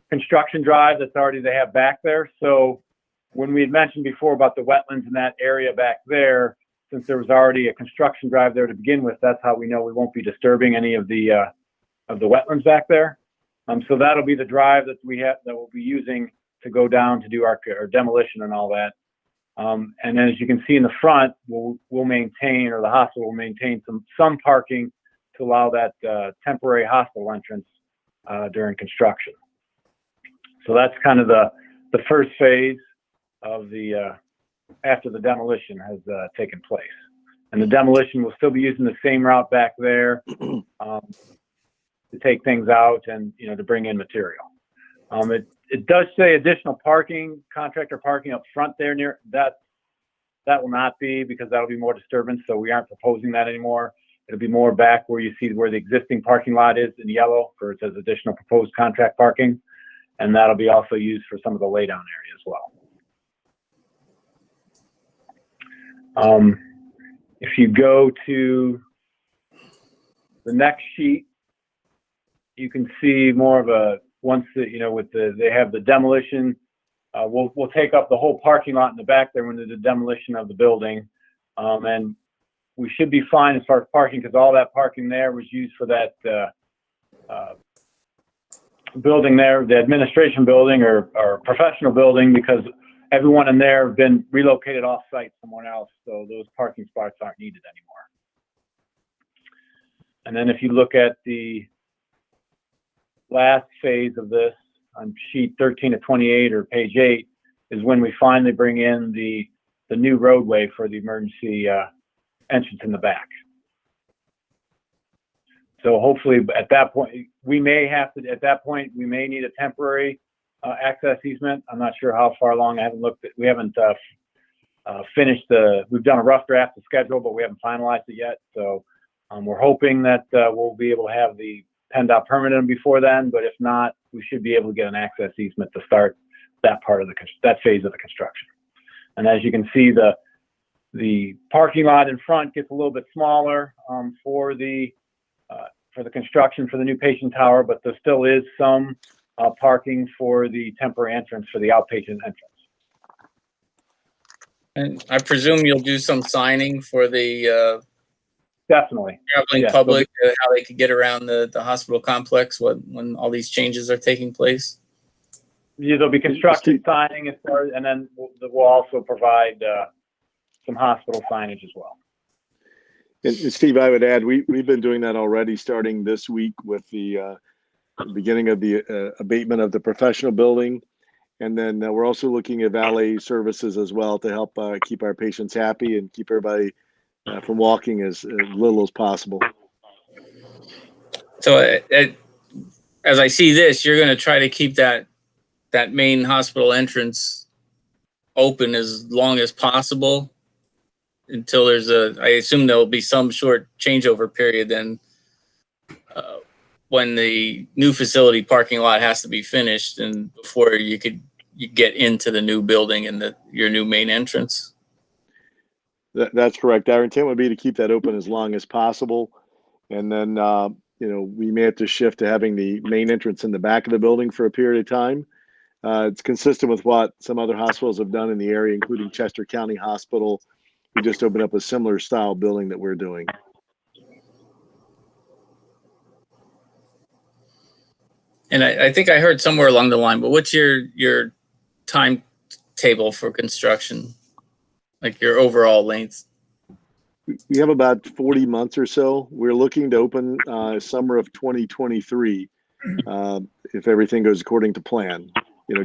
construction drive that's already they have back there. So when we had mentioned before about the wetlands in that area back there, since there was already a construction drive there to begin with, that's how we know we won't be disturbing any of the wetlands back there. So that'll be the drive that we have that we'll be using to go down to do our demolition and all that. And then as you can see in the front, we'll maintain, or the hospital will maintain some parking to allow that temporary hospital entrance during construction. So that's kind of the first phase of the after the demolition has taken place. And the demolition will still be using the same route back there to take things out and to bring in material. It does say additional parking, contractor parking up front there near that. That will not be, because that'll be more disturbance. So we aren't proposing that anymore. It'll be more back where you see where the existing parking lot is in yellow, where it says additional proposed contract parking. And that'll be also used for some of the laydown area as well. If you go to the next sheet, you can see more of a, once the, they have the demolition, we'll take up the whole parking lot in the back there when there's a demolition of the building. And we should be fine as far as parking, because all that parking there was used for that building there, the administration building or professional building, because everyone in there have been relocated off site somewhere else. So those parking spots aren't needed anymore. And then if you look at the last phase of this on sheet 13 to 28 or page 8 is when we finally bring in the new roadway for the emergency entrance in the back. So hopefully at that point, we may need a temporary access easement. I'm not sure how far along. I haven't looked at, we haven't finished we've done a rough draft of schedule, but we haven't finalized it yet. So we're hoping that we'll be able to have the PennDOT permit before then, but if not, we should be able to get an access easement to start that part of that phase of the construction. And as you can see, the parking lot in front gets a little bit smaller for for the construction for the new patient tower, but there still is some parking for the temporary entrance for the outpatient entrance. And I presume you'll do some signing for the Definitely. traveling Yes, public, how they could get around the hospital complex when all these changes are taking place. Yeah, there'll be construction signing as far, and then we'll also provide some hospital signage as well. And Steve, I would add, we've been doing that already starting this week with the beginning of the abatement of the professional building. And then we're also looking at valet services as well to help keep our patients happy and keep everybody from walking as little as possible. So as I see this, you're going to try to keep that main hospital entrance open as long as possible until there's I assume there'll be some short changeover period then when the new facility parking lot has to be finished and before you get into the new building and your new main entrance. That's correct. Our intent would be to keep that open as long as possible. And then, we may have to shift to having the main entrance in the back of the building for a period of time. It's consistent with what some other hospitals have done in the area, including Chester County Hospital, who just opened up a similar style building that we're doing. And I think I heard somewhere along the line, but what's your timetable for construction? Like your overall length? We have about 40 months or so. We're looking to open summer of 2023 if everything goes according to plan.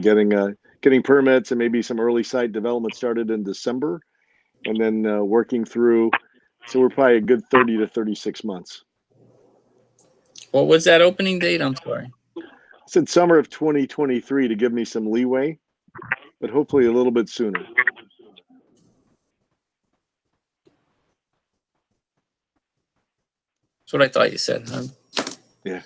Getting permits and maybe some early site development started in December, and then working through. So we're probably a good 30 to 36 months. What was that opening date? I'm sorry. I said summer of 2023 to give me some leeway, but hopefully a little bit sooner. That's what I thought you said. Yeah.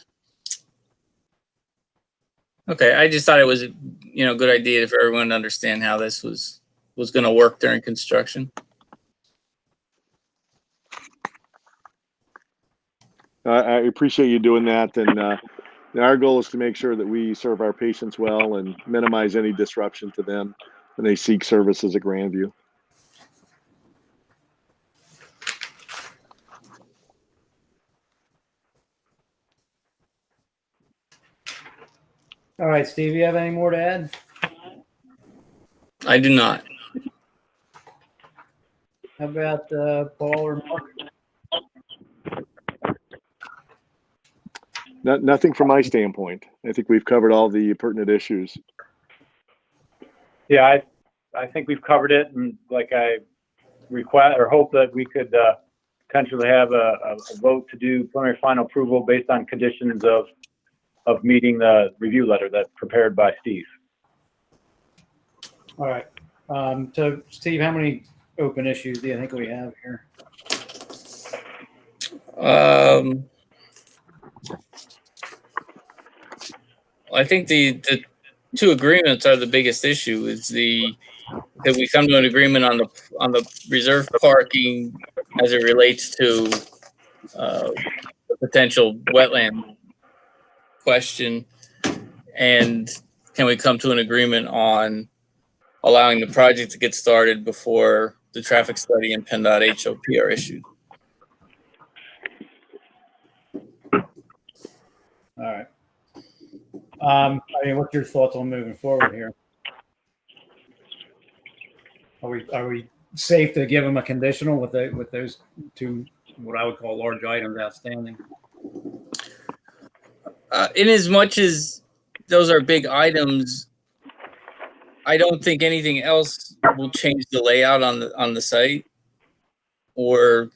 Okay, I just thought it was a good idea for everyone to understand how this was going to work during construction. I appreciate you doing that, and our goal is to make sure that we serve our patients well and minimize any disruption to them when they seek services at Grandview. All right, Steve, you have any more to add? I do not. How about Paul or Mark? Nothing from my standpoint. I think we've covered all the pertinent issues. Yeah, I think we've covered it, and like I request or hope that we could potentially have a vote to do preliminary final approval based on conditions of meeting the review letter that's prepared by Steve. All right. So, Steve, how many open issues do you think we have here? I think the two agreements are the biggest issue. Is that we come to an agreement on the reserved parking as it relates to the potential wetland question, and can we come to an agreement on allowing the project to get started before the traffic study and PennDOT HOP are issued? All right. What's your thoughts on moving forward here? Are we safe to give them a conditional with those two, what I would call large items outstanding? In as much as those are big items, I don't think anything else will change the layout on the site or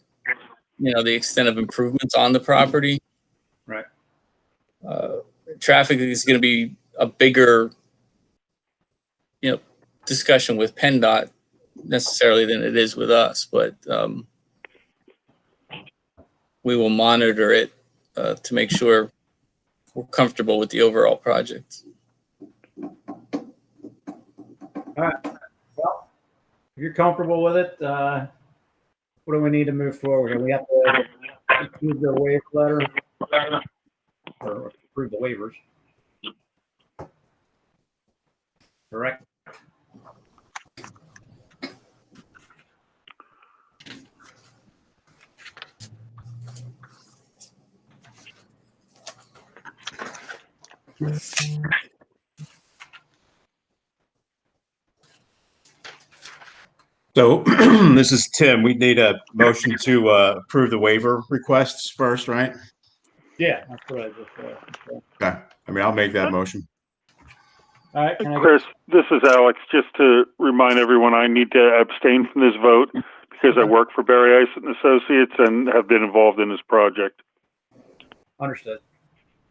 the extent of improvements on the property. Right. Traffic is going to be a bigger discussion with PennDOT necessarily than it is with us, but we will monitor it to make sure we're comfortable with the overall project. All right. Well, if you're comfortable with it, what do we need to move forward? We have to use the waiver letter. or approve the waivers. Correct? So this is Tim. We need a motion to approve the waiver requests first, right? Yeah, that's what I just said. Okay. I mean, I'll make that motion. All right, can I get, Chris, this is Alex. Just to remind everyone, I need to abstain from this vote because I work for Barry Ice and Associates and have been involved in this project. understood.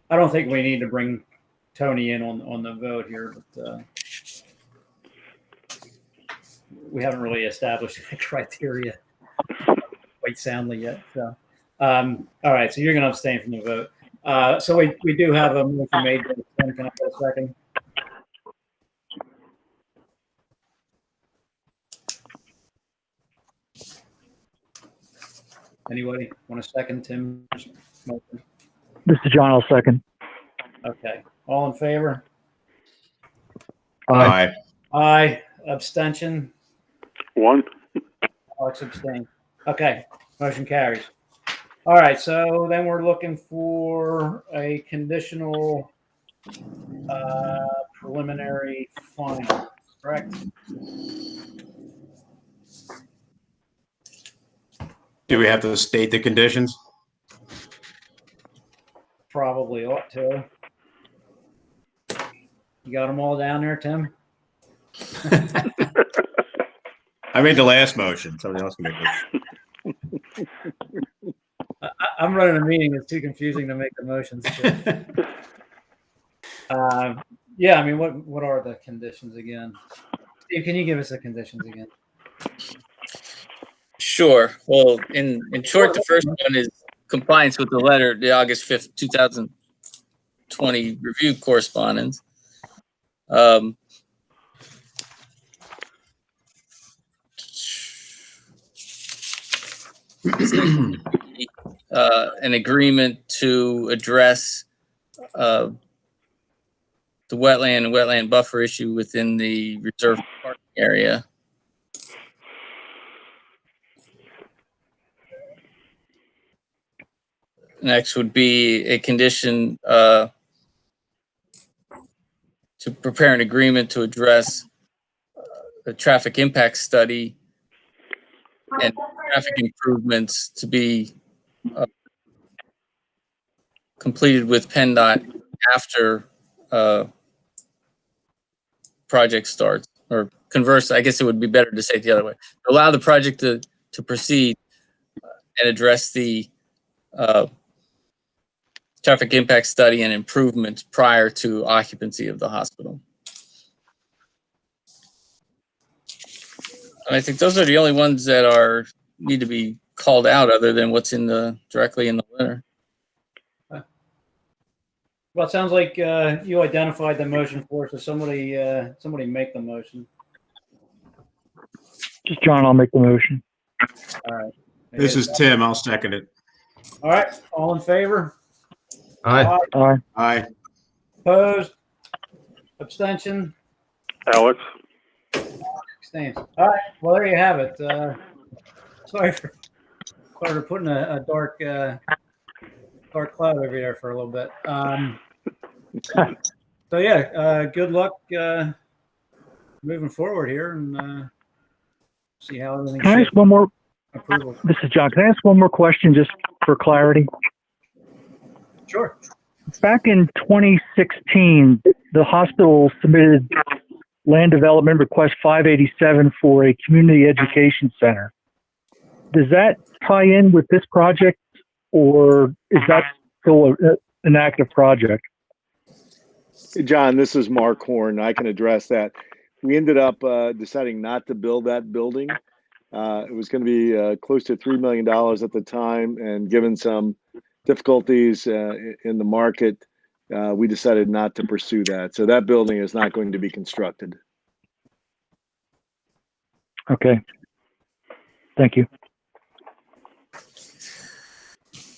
I don't think we need to bring Tony in on the vote here, but we haven't really established that criteria quite soundly yet. So, all right, so you're going to abstain from the vote. So we do have a motion made. Can I get a second? Anybody want a second, Tim? This is John. I'll second. Okay. All in favor? Aye. Aye. Abstention? One. Alex abstain. Okay. Motion carries. All right. So then we're looking for a conditional preliminary final, correct? Do we have to state the conditions? Probably ought to. You got them all down there, Tim? I made the last motion. Somebody else can make it. I'm running a meeting. It's too confusing to make the motions. Yeah, I mean, what are the conditions again? Steve, can you give us the conditions again? Sure. Well, in short, the first one is compliance with the letter, the August 5th, 2020 review correspondence. An agreement to address the wetland and wetland buffer issue within the reserve parking area. Next would be a condition to prepare an agreement to address a traffic impact study and traffic improvements to be completed with PennDOT after project starts, or converse. I guess it would be better to say it the other way. Allow the project to proceed and address the traffic impact study and improvements prior to occupancy of the hospital. And I think those are the only ones that need to be called out, other than what's directly in the letter. Well, it sounds like you identified the motion for us. So somebody make the motion. Just John. I'll make the motion. All right. This is Tim. I'll second it. All right. All in favor? Aye. Aye. Aye. Opposed? Abstention? Alex. Abstains. All right. Well, there you have it. Sorry for putting a dark cloud over there for a little bit. So yeah, good luck moving forward here and see how everything. Can I ask one more? Approval. This is John. Can I ask one more question just for clarity? Sure. Back in 2016, the hospital submitted land development request 587 for a community education center. Does that tie in with this project, or is that still an active project? John, this is Mark Horn. I can address that. We ended up deciding not to build that building. It was going to be close to $3 million at the time, and given some difficulties in the market, we decided not to pursue that. So that building is not going to be constructed. Okay. Thank you.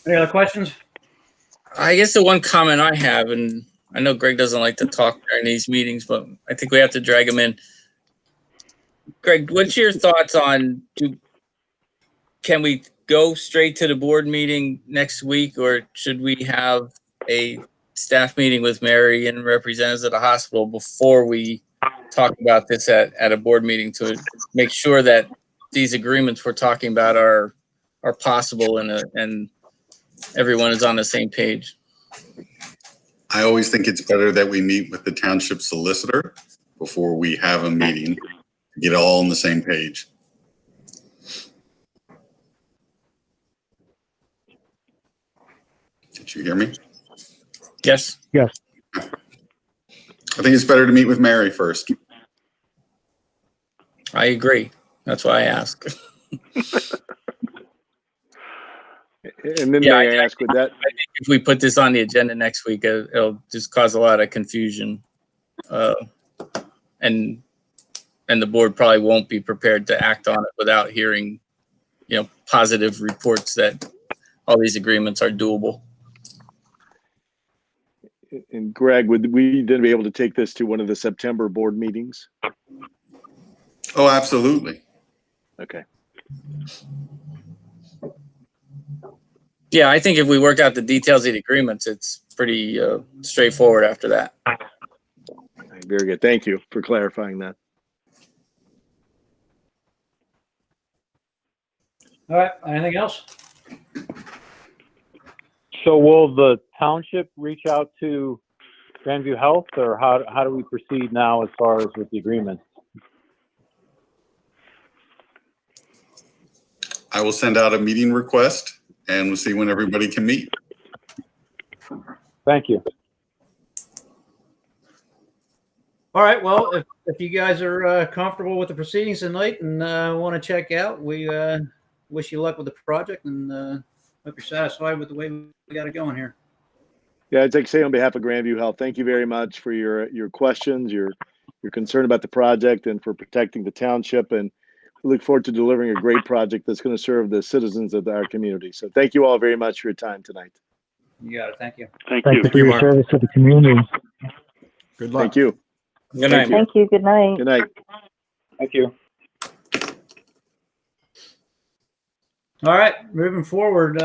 Any other questions? I guess the one comment I have, and I know Greg doesn't like to talk during these meetings, but I think we have to drag him in. Greg, what's your thoughts on, can we go straight to the board meeting next week, or should we have a staff meeting with Mary and representatives of the hospital before we talk about this at a board meeting to make sure that these agreements we're talking about are possible and everyone is on the same page? I always think it's better that we meet with the township solicitor before we have a meeting to get all on the same page. Did you hear me? Yes. Yes. I think it's better to meet with Mary first. I agree. That's why I ask. And then Yeah, may I ask with that, I think if we put this on the agenda next week, it'll just cause a lot of confusion. And the board probably won't be prepared to act on it without hearing, positive reports that all these agreements are doable. and Greg, would we then be able to take this to one of the September board meetings? Oh, absolutely. Okay. Yeah, I think if we work out the details of the agreements, it's pretty straightforward after that. Very good. Thank you for clarifying that. All right. Anything else? So will the township reach out to Grandview Health, or how do we proceed now as far as with the agreement? I will send out a meeting request and we'll see when everybody can meet. Thank you. All right. Well, if you guys are comfortable with the proceedings tonight and want to check out, we wish you luck with the project and hope you're satisfied with the way we got it going here. Yeah, I'd like to say on behalf of Grandview Health, thank you very much for your questions, your concern about the project, and for protecting the township. And we look forward to delivering a great project that's going to serve the citizens of our community. So thank you all very much for your time tonight. You got it. Thank you. Thank Thank you. you for your service to the community. Good luck. Thank you. Good night. Thank you. Good night. Good night. Thank you. All right. Moving forward,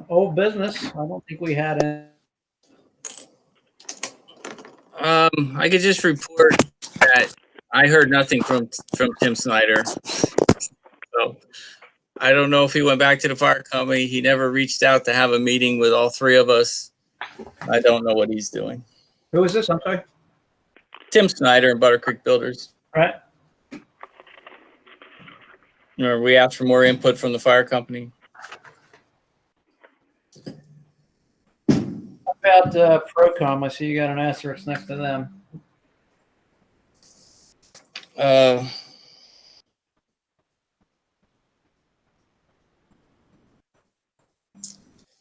old business. I don't think we had any. I could just report that I heard nothing from Tim Snyder. So I don't know if he went back to the fire company. He never reached out to have a meeting with all three of us. I don't know what he's doing. Who is this? I'm sorry. Tim Snyder and Butter Creek Builders. All right. Remember, we asked for more input from the fire company. About Procom, I see you got an asterisk next to them.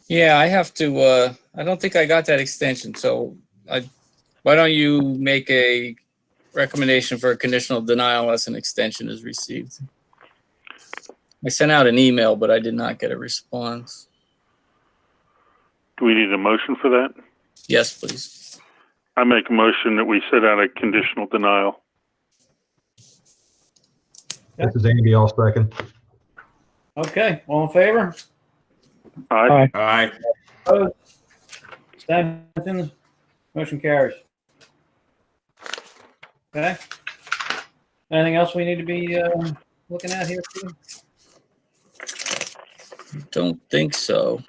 Yeah, I have to, I don't think I got that extension. So why don't you make a recommendation for a conditional denial unless an extension is received? I sent out an email, but I did not get a response. Do we need a motion for that? Yes, please. I make a motion that we set out a conditional denial. This is Andy, I'll second. Okay. All in favor? Aye. Aye. Opposed? Abstentions? Motion carries. Okay. Anything else we need to be looking at here, Steve? Don't think so.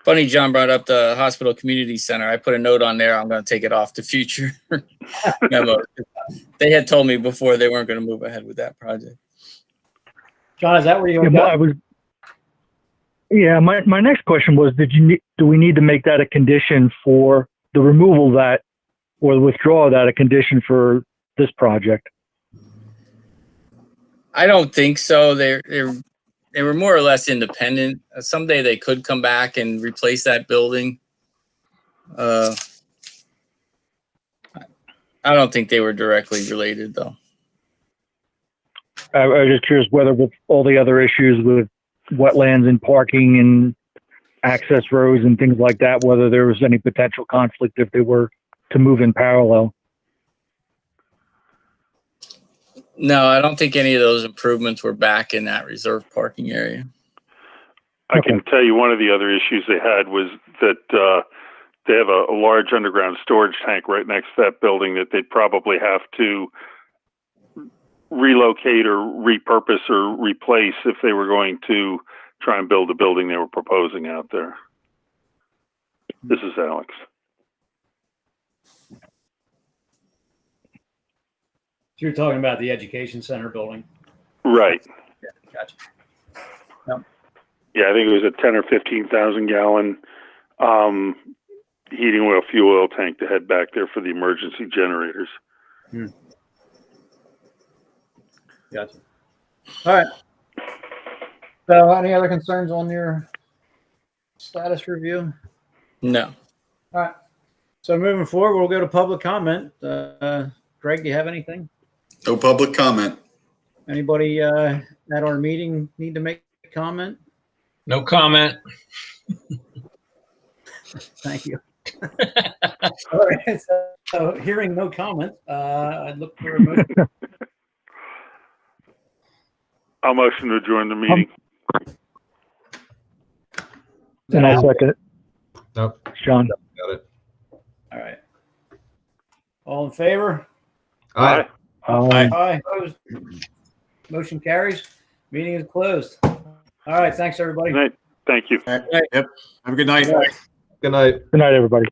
Funny, John brought up the hospital community center. I put a note on there. I'm going to take it off the future memo. They had told me before they weren't going to move ahead with that project. John, is that where you Yeah, my next question was, do we need to make that a condition for the removal of that, or the withdrawal of that, a condition for this project? I don't think so. They were more or less independent. Someday they could come back and replace that building. I don't think they were directly related, though. I was just curious whether with all the other issues with wetlands and parking and access roads and things like that, whether there was any potential conflict if they were to move in parallel. No, I don't think any of those improvements were back in that reserved parking area. I can tell you one of the other issues they had was that they have a large underground storage tank right next to that building that they'd probably have to relocate or repurpose or replace if they were going to try and build the building they were proposing out there. This is Alex. You're talking about the education center building. Right. Yeah, gotcha. Yeah, I think it was a 10 or 15,000 gallon heating oil, fuel oil tank to head back there for the emergency generators. Gotcha. All right. So, any other concerns on your status review? No. All right. So, moving forward, we'll go to public comment. Greg, do you have anything? No public comment. Anybody at our meeting need to make a comment? No comment. Thank you. All right. So, hearing no comment, I'd look for a motion. I'll motion to adjourn the meeting. And I'll second it. Nope, Sean. got it. All right. All in favor? Aye. Aye. Opposed? Motion carries. Meeting is closed. All right. Thanks, everybody. Good night. Thank you. Yep. Have a good night. Good night. Good night, everybody.